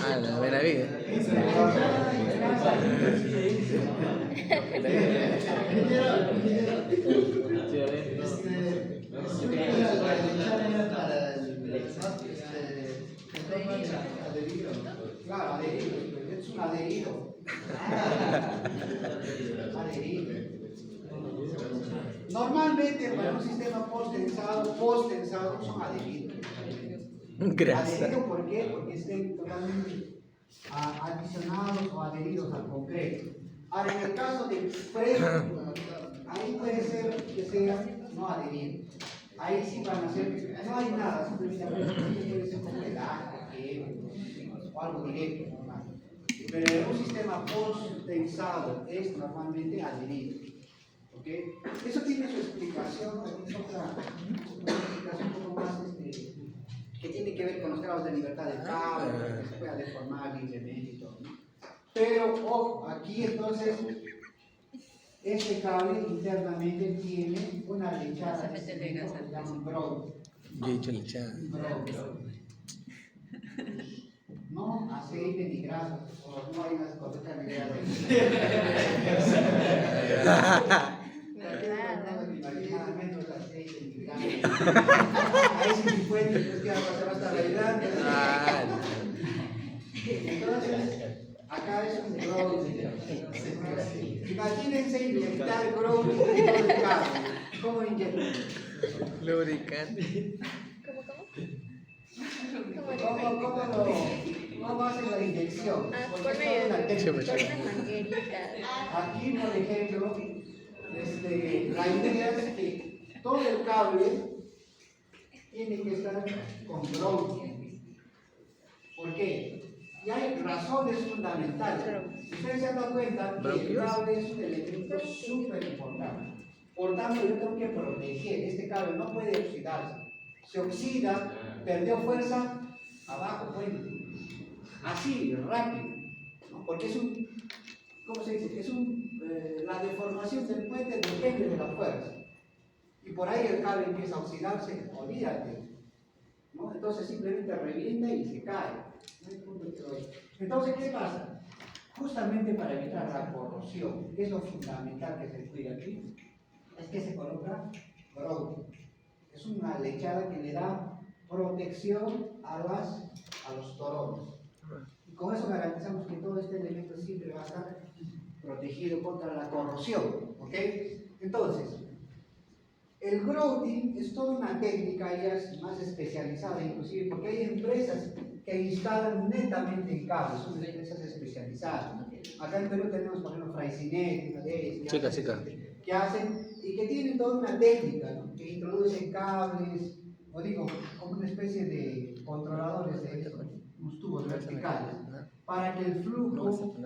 Ah, la buena vida. Sí, adentro. Claro, adherido, es un adherido. Adherido. Normalmente para un sistema post-tensado son adheridos. Grasa. ¿Adherido por qué? Porque estén totalmente adicionados o adheridos al concreto. Ahora, en el caso del freno, ahí puede ser que sea no adherido. Ahí sí van a ser, no hay nada, simplemente puede ser como el aje, o algo directo, normal. Pero en un sistema post-tensado es normalmente adherido. ¿Ok? Eso tiene su explicación, es otra explicación un poco más que tiene que ver con los grados de libertad del cable, que se pueda deformar libremente y todo, ¿no? Pero, ojo, aquí entonces, este cable internamente tiene una lechada que se llama ground. Yo he hecho lechada. No aceite ni grasa, o no hay unas cosas que me quedan menos aceite ni grasa. Ahí sí mi fuente, pues que se va a estar bailando. Entonces, acá es un growing. Imagínense inyectar growing dentro del cable. ¿Cómo inyectan? Lubricante. ¿Cómo hacen la inyección? Por medio de unas mangueritas. Aquí, por ejemplo, la idea es que todo el cable tiene que estar con growing. ¿Por qué? Y hay razones fundamentales. Ustedes se han dado cuenta que el cable es un elemento súper importante. Por tanto, yo tengo que proteger. Este cable no puede oxidarse. Se oxida, perdió fuerza, abajo, bueno. Así, rápido. ¿No? Porque es un, ¿cómo se dice? La deformación del puente depende de la fuerza. Y por ahí el cable empieza a oxidarse, olvídate. ¿No? Entonces simplemente revienta y se cae. No hay punto que doy. Entonces, ¿qué pasa? Justamente para evitar la corrosión, que es lo fundamental que se cuida aquí, es que se coloca grout. Es una lechada que le da protección a los torones. Y con eso garantizamos que todo este elemento siempre va a estar protegido contra la corrosión. ¿Ok? Entonces, el grouting es toda una técnica ya más especializada, inclusive porque hay empresas que instalan netamente en cables, son empresas especializadas. Acá en Perú tenemos, por ejemplo, Fraisinet, una de ellas, que hacen y que tienen toda una técnica, ¿no? Que introducen cables, o digo, como una especie de controladores de unos tubos verticales, para que el flujo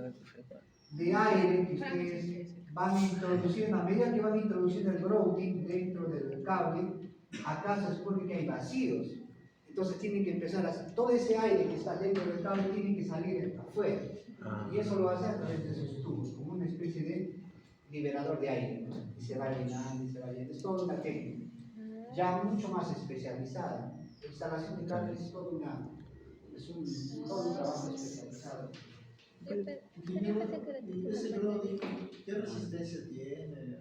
de aire que ustedes van introduciendo, a medida que van introduciendo el grouting dentro del cable, acá se supone que hay vacíos. Entonces tienen que empezar a hacer, todo ese aire que está dentro del cable tiene que salir afuera. Y eso lo hace a través de esos tubos, como una especie de liberador de aire, ¿no? Y se va llenando, y se va llenando. Es toda una técnica, ya mucho más especializada. La instalación de cables es todo un trabajo especializado. ¿Ese grounding qué resistencia tiene?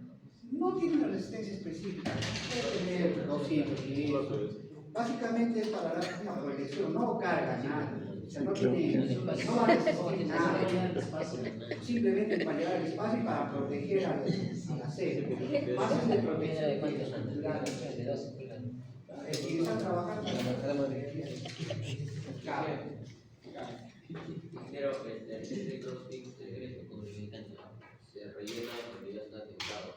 No tiene una resistencia específica, puede tener 200 litros. Básicamente es para dar una protección, no carga nada. O sea, no va a resistir nada. Simplemente para llevar el espacio y para proteger al acero. Bases de protección estructurales. Y están trabajando para proteger el cable. Pero este crossfit con se rellena cuando ya está tensado.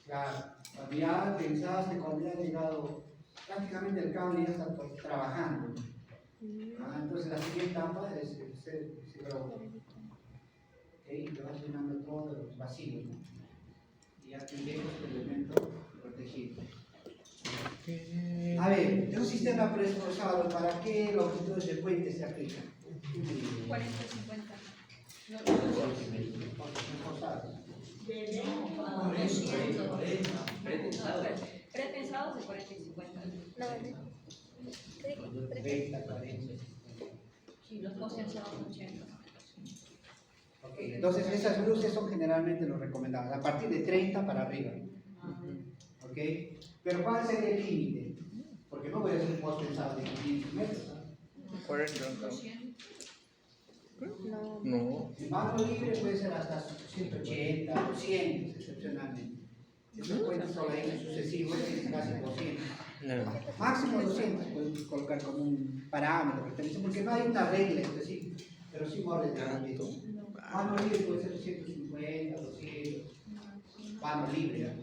Claro, cuando ya pensaste, cuando ya ha llegado, prácticamente el cable ya está trabajando. Entonces la siguiente etapa es ese globo. Y te vas llenando todos los vacíos, ¿no? Y ya tendremos el elemento protegido. A ver, es un sistema preesforzado. ¿Para qué longitudes de puente se aplican? 40-50. Prepensados de 40 y 50. No, 30, 40. Sí, los potenciados 80. Ok, entonces esas luces son generalmente los recomendados, a partir de 30 para arriba. Ok, pero ¿cuál sería el límite? Porque no voy a hacer un post pensado de 500 metros. 40. No. El mano libre puede ser hasta 180, 200 excepcionalmente. Estos puentes solares sucesivos es casi 200. Máximo 200 podemos colocar como un parámetro, porque no hay una regla específica, pero sí un orden de ámbito. Mano libre puede ser 150. 150, 200, mano libre.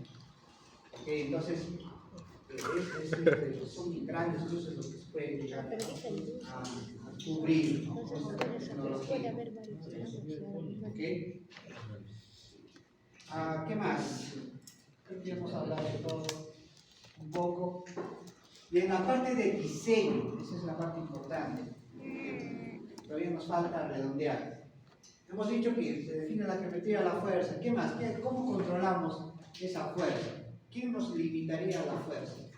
Ok, entonces, son grandes luces los que se pueden llegar a cubrir, ¿no? Entonces, Con por esta eso puede tecnología. haber varios tramos. ¿Ok? ¿Qué más? Creo que hemos hablado de todo un poco. Y en la parte de diseño, esa es la parte importante. Todavía nos falta redondear. Hemos dicho que se define la geometría de la fuerza. ¿Qué más? ¿Cómo controlamos esa fuerza? ¿Quién nos limitaría la fuerza?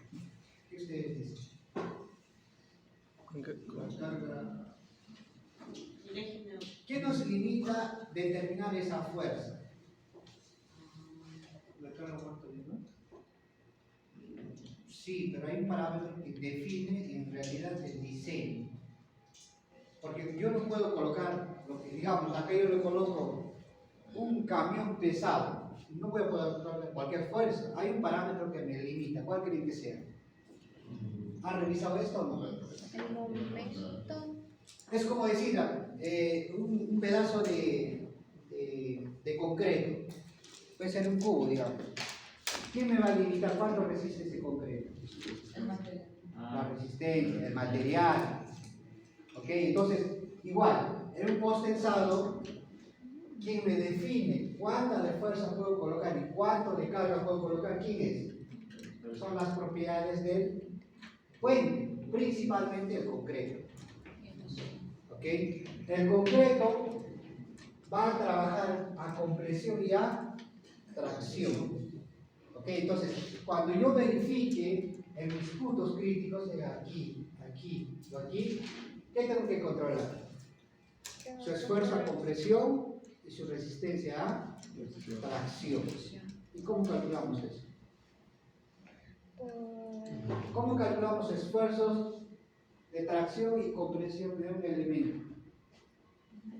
¿Qué ustedes dicen? ¿Qué nos limita determinar esa fuerza? Sí, pero hay un parámetro que define en realidad el diseño. Porque yo no puedo colocar, lo que digamos, acá yo le coloco un camión pesado. No voy a poder colocar cualquier fuerza. Hay un parámetro que me limita. ¿Cuál creen que sea? ¿Han revisado esto o no? El momento. Es como decir, un pedazo de concreto. Puede ser un cubo, digamos. ¿Quién me va a limitar cuánto resiste ese concreto? El material. La resistencia, el material. ¿Ok? Entonces, igual, en un post tensado, ¿quién me define cuánta de fuerza puedo colocar y cuánto de carga puedo colocar? ¿Quién es? Son las propiedades del puente, principalmente el concreto. ¿Ok? El concreto va a trabajar a compresión y a tracción. ¿Ok? Entonces, cuando yo verifique en mis puntos críticos, aquí, aquí o aquí, ¿qué tengo que controlar? Su esfuerzo a compresión y su resistencia a tracción. ¿Y cómo calculamos eso? ¿Cómo calculamos esfuerzos de tracción y compresión de un elemento?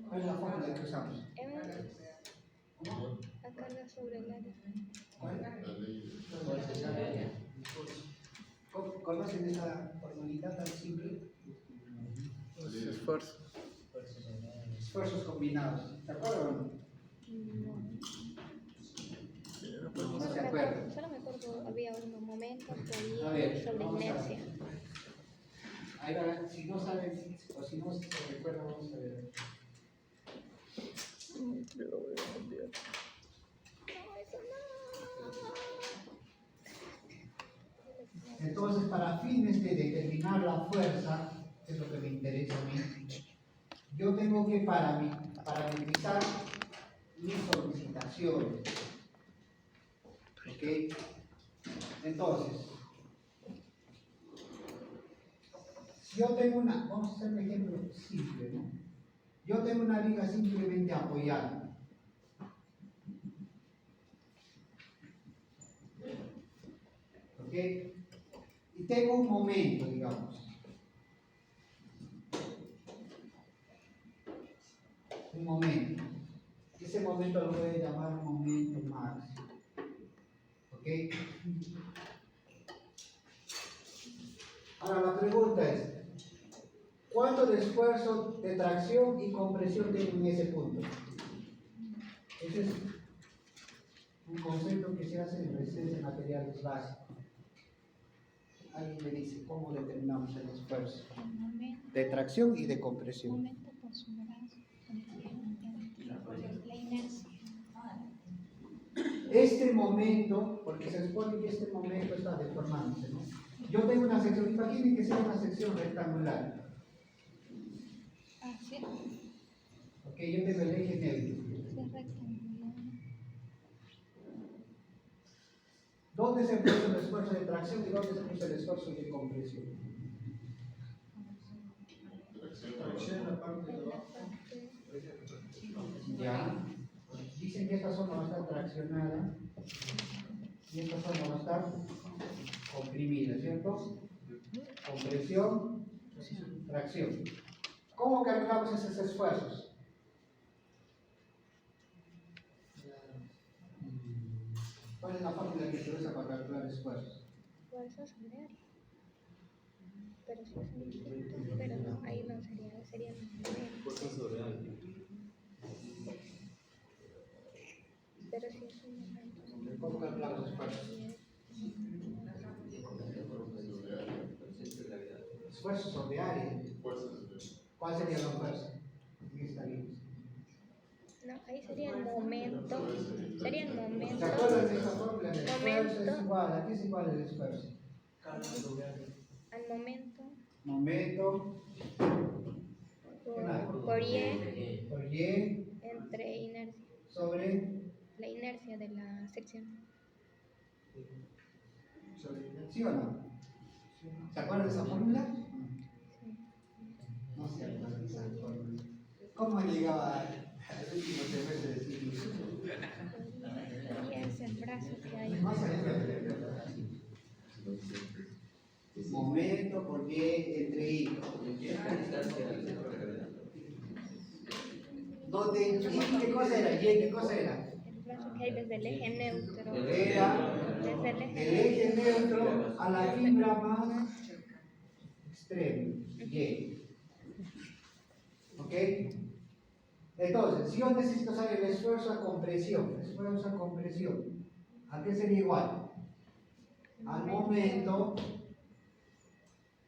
¿Cuál es la fórmula que usamos? La carga sobre el área. ¿Conocen esa formulita tan simple? Esfuerzo. Esfuerzos combinados. ¿Se acuerdan o no? No se acuerdan. Solo me acuerdo, había un momento A ver, sobre vamos a inercia. ver. Ahí va, si no saben o si no se recuerdan, vamos a ver. Entonces, para fines de determinar la fuerza, que es lo que me interesa a mí, yo tengo que parametrizar mis solicitaciones. ¿Ok? Entonces, si yo tengo vamos a hacer un ejemplo simple, ¿no? Yo tengo una viga simplemente apoyada. ¿Ok? Y tengo un momento, digamos. Un momento. Ese momento lo voy a llamar momento máximo. ¿Ok? Ahora la pregunta es, ¿cuánto de esfuerzo de tracción y compresión tengo en ese punto? Ese es un concepto que se hace en resistencia de materiales básicos. Alguien me dice, ¿cómo determinamos el esfuerzo? De tracción y de compresión. Momento por su brazo, la inercia. Este momento, porque se supone que este momento está deformándose, ¿no? Yo tengo una sección, imaginen que sea una sección rectangular. Ah, sí. Ok, yo tengo el eje neutro. Sí, rectangular. ¿Dónde se puso el esfuerzo de tracción y dónde se puso el esfuerzo de compresión? Tracción en la parte de En la abajo. parte. Ya. Dicen que esta zona va a estar traccionada y esta zona va a estar comprimida, ¿cierto? Compresión, tracción. ¿Cómo calculamos esos esfuerzos? ¿Cuál es la fórmula que se usa para calcular esfuerzos? Fuerza sobre área. Pero si es un distinto, pero no, ahí no sería el momento. Fuerza sobre algo. Pero si es un momento. ¿Cómo calculamos los esfuerzos? Esfuerzos sobre área. ¿Cuál sería la fuerza? En esta línea. No, ahí sería el momento. Sería el momento. ¿Se acuerdan de esta fórmula? El esfuerzo es Momento. igual. ¿A qué es igual el esfuerzo? Al momento. Momento Por Y por Y entre inercia. sobre La inercia de la sección. ¿sí o no? ¿Se acuerdan de esa fórmula? Sí. No se acuerdan de esa fórmula. ¿Cómo llegaba al último semestre de ciclo? Y es el brazo que hay. No se acuerdan. Momento por Y entre I. ¿Dónde? ¿Qué cosa era? ¿Y qué cosa era? El brazo que hay desde el eje neutro. Era Desde el el eje eje neutro a la fibra más extrema, Y. ¿Ok? Entonces, si yo necesito saber el esfuerzo a compresión, ¿a qué sería igual? Al momento,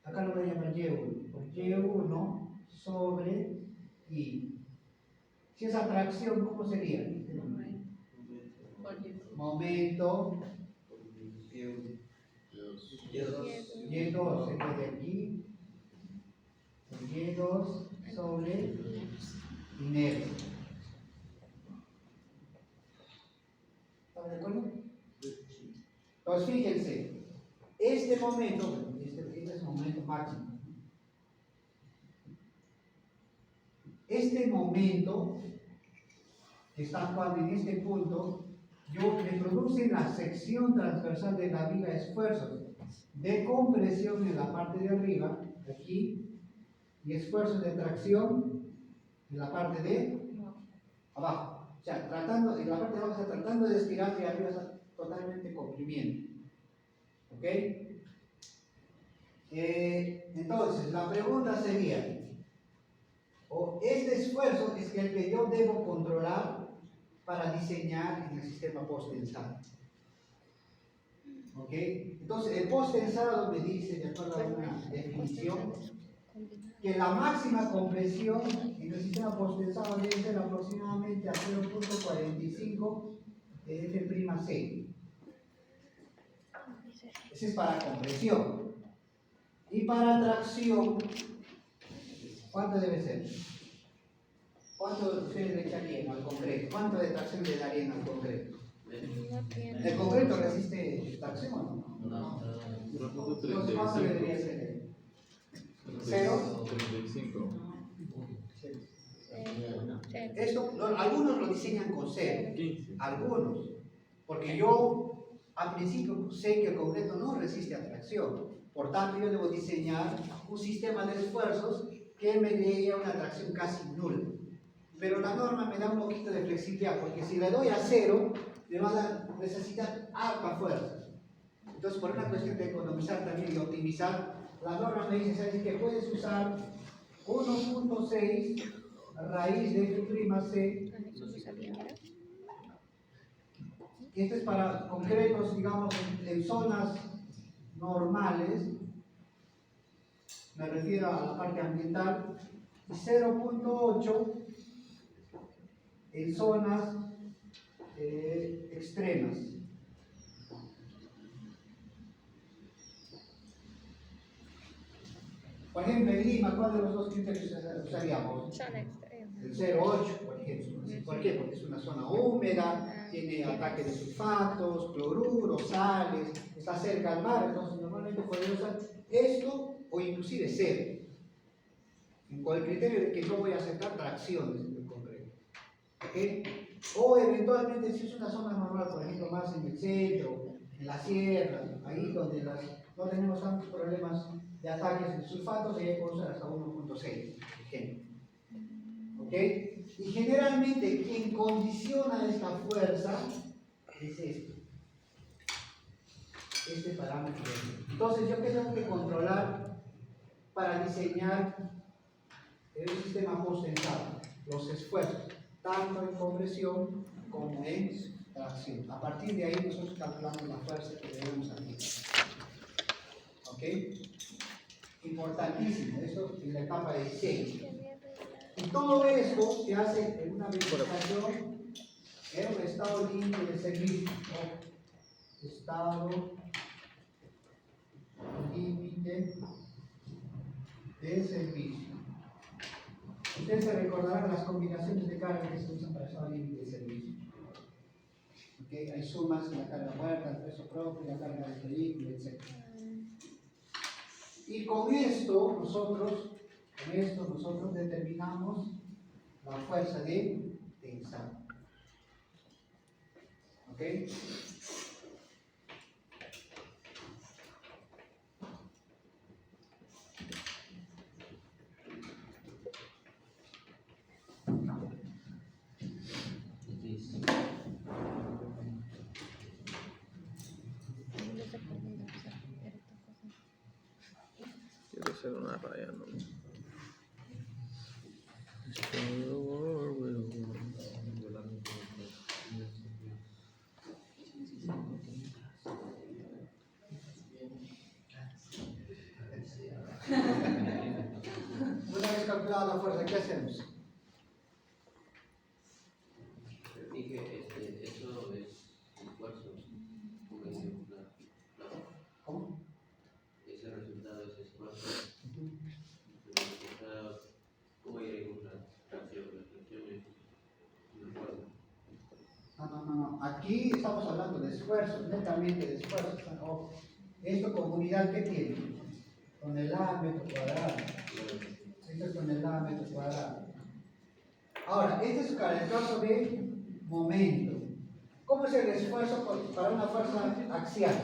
acá lo voy a llamar Y1, por Y1 sobre I. Si es atracción, ¿cómo sería? Momento Y2 sería de aquí, Y2 sobre inercia. ¿Están de acuerdo? Entonces fíjense, este momento, este es el momento máximo. Este momento que está actuando en este punto, me produce la sección transversal de la viga esfuerzos de compresión en la parte de arriba, aquí, y esfuerzos de tracción en la parte de abajo. O sea, en la parte de abajo está tratando de estirar y arriba está totalmente comprimiendo. ¿Ok? Entonces, la pregunta sería, este esfuerzo es el que yo debo controlar para diseñar en el sistema post-tensado. ¿Ok? Entonces, el post-tensado me dice, de acuerdo a una definición, que la máxima compresión en el sistema post-tensado debe ser aproximadamente a 0.45 de F'C. Ese es para compresión. Y para tracción, ¿cuánto debe ser? ¿Cuánto ustedes le echarían al concreto? ¿Cuánto de tracción le darían al concreto? No tiene. ¿El concreto resiste tracción o no? No. Entonces, ¿cuánto le debería ser? ¿Cero? 35. Esto, algunos lo diseñan con cero. 15. Algunos. Porque yo, al principio, sé que el concreto no resiste a tracción. Por tanto, yo debo diseñar un sistema de esfuerzos que me dé una tracción casi nula. Pero la norma me da un poquito de flexibilidad, porque si le doy a cero, me va a necesitar alta fuerza. Entonces, por una cuestión de economizar también y optimizar, la norma me dice, ¿sabes qué? Puedes usar 1.6 raíz de F'C. Eso no sabía, ¿verdad? Esto es para concretos, digamos, en zonas normales, me refiero a la parte ambiental, y 0.8 en zonas extremas. Por ejemplo, en Lima, ¿cuál de los dos criterios usaríamos? Zona extrema. El 0.8, por ejemplo. ¿Por qué? Porque es una zona húmeda, tiene ataque de sulfatos, cloruros, sales, está cerca al mar, entonces normalmente podría usar esto o inclusive cero. Con el criterio de que yo voy a aceptar tracciones en el concreto. ¿Ok? O eventualmente si es una zona normal, por ejemplo, más en el centro, en la sierra, ahí donde no tenemos tantos problemas de ataques de sulfatos, ahí puedo usar hasta 1.6, por ejemplo. ¿Ok? Y generalmente quien condiciona esta fuerza es este parámetro. Entonces, ¿yo qué tengo que controlar para diseñar el sistema post-tensado? Los esfuerzos, tanto en compresión como en tracción. A partir de ahí nosotros calculamos la fuerza que debemos aplicar. ¿Ok? Importantísimo, eso en la etapa de diseño. Y todo esto se hace en una verificación en un estado limpio de servicio. ¿No? Estado límite de servicio. Ustedes se recordarán las combinaciones de carga que se usan para estado límite de servicio. ¿Okay? Hay sumas, la carga muerta, el peso propio, la carga del vehículo, etc. Y con esto nosotros determinamos la fuerza de tensão. ¿Ok? Quiero hacer una raya, ¿no? Una vez calculada la fuerza, ¿qué hacemos? Dije, eso es esfuerzo, como dice la ¿Cómo? ese resultado es esfuerzo. ¿Cómo iremos la tracción? La tracción es un esfuerzo. No. Aquí estamos hablando de esfuerzo, netamente de esfuerzo. Ojo. Esto con unidad, ¿qué tiene? Tonelada metro cuadrado. Esto es tonelada metro cuadrado. Ahora, este es el caso de momento. ¿Cómo es el esfuerzo para una fuerza axial?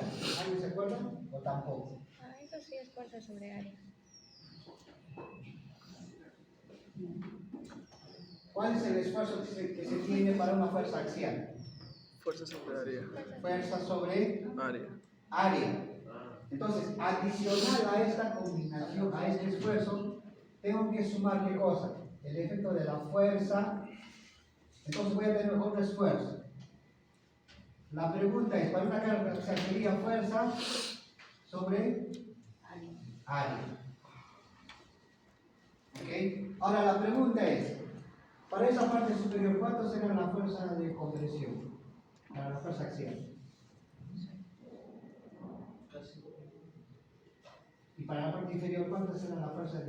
¿Alguien se acuerda? ¿O tampoco? Eso sí es fuerza sobre área. ¿Cuál es el esfuerzo que se tiene para una fuerza axial? Fuerza sobre área. Fuerza sobre Área. área. Entonces, adicional a esta combinación, a este esfuerzo, tengo que sumar ¿qué cosa? El efecto de la fuerza. Entonces voy a tener otro esfuerzo. La pregunta es, para una carga axial sería fuerza sobre área. ¿Ok? Ahora la pregunta es, para esa parte superior, ¿cuánto será la fuerza de compresión? Para la fuerza axial. Y para la parte inferior, ¿cuánto será la fuerza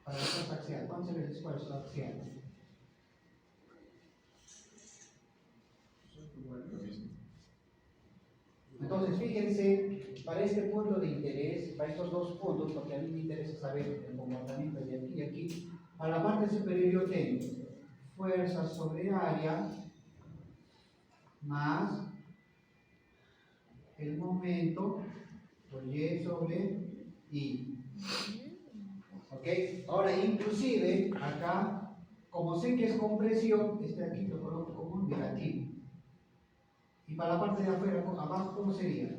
para la fuerza axial? ¿Cuánto será el esfuerzo axial? Entonces, fíjense, para este punto de interés, para estos dos puntos, porque a mí me interesa saber el comportamiento de aquí y aquí, a la parte superior yo tengo fuerza sobre área más el momento por Y sobre I. ¿Ok? Ahora, inclusive, acá, como sé que es compresión, este aquí lo coloco como un negativo. Y para la parte de afuera, abajo, ¿cómo sería?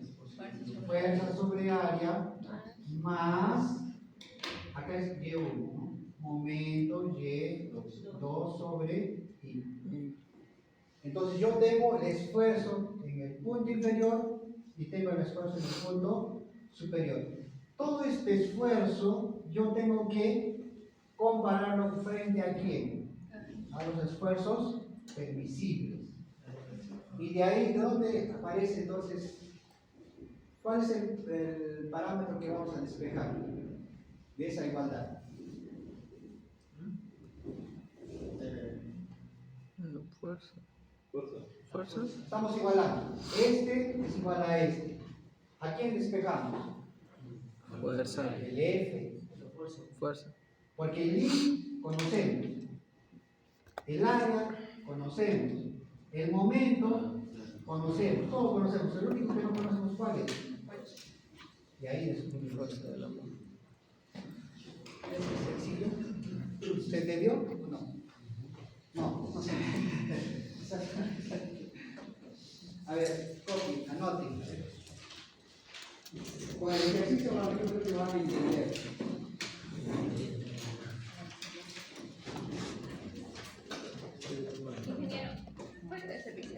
Fuerza sobre área más, acá es Y1, ¿no? Momento Y2 sobre I. Entonces yo tengo el esfuerzo en el punto inferior y tengo el esfuerzo en el punto superior. Todo este esfuerzo yo tengo que compararlo frente a quién? A los esfuerzos permisibles. Y de ahí, ¿de dónde aparece entonces? ¿Cuál es el parámetro que vamos a despejar de esa igualdad? Fuerza. Fuerza. Fuerza. Estamos igualando. Este es igual a este. ¿A quién despejamos? Fuerza. El F. Fuerza. Porque el I conocemos. El área conocemos. El momento conocemos. Todo conocemos. El único que no conocemos ¿cuál es? Y ahí descubrimos fuerza del amor. ¿Es sencillo? ¿Se entendió? No. No. A ver, copy, anoten. Con el ejercicio yo creo que van a entender. Ingeniero, ¿puede servir?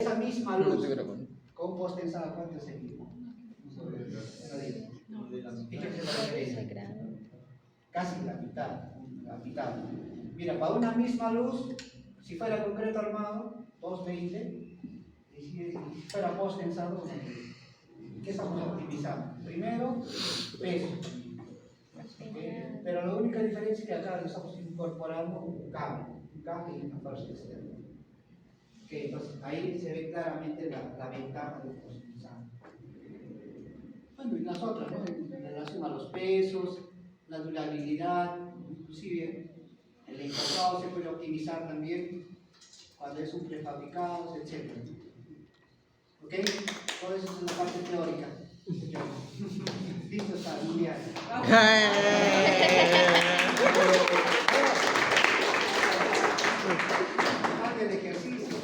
esa misma luz con postensado, ¿cuánto sería? Fíjense la diferencia. Casi la mitad, la mitad. Mira, para una misma luz, si fuera concreto armado, 220, y si fuera postensado, 120. ¿Qué estamos optimizando? Primero, peso. ¿Okay? Pero la única diferencia es que acá le estamos incorporando un cable y una fuerza externa. Okay, entonces ahí se ve claramente la ventaja del postensado. Bueno, y las otras, ¿no? En relación a los pesos, la durabilidad, inclusive el encapado se puede optimizar también cuando es un prefabricado, etc. ¿Ok? Todo eso es la parte teórica. Listo, está muy bien. Parte de ejercicio.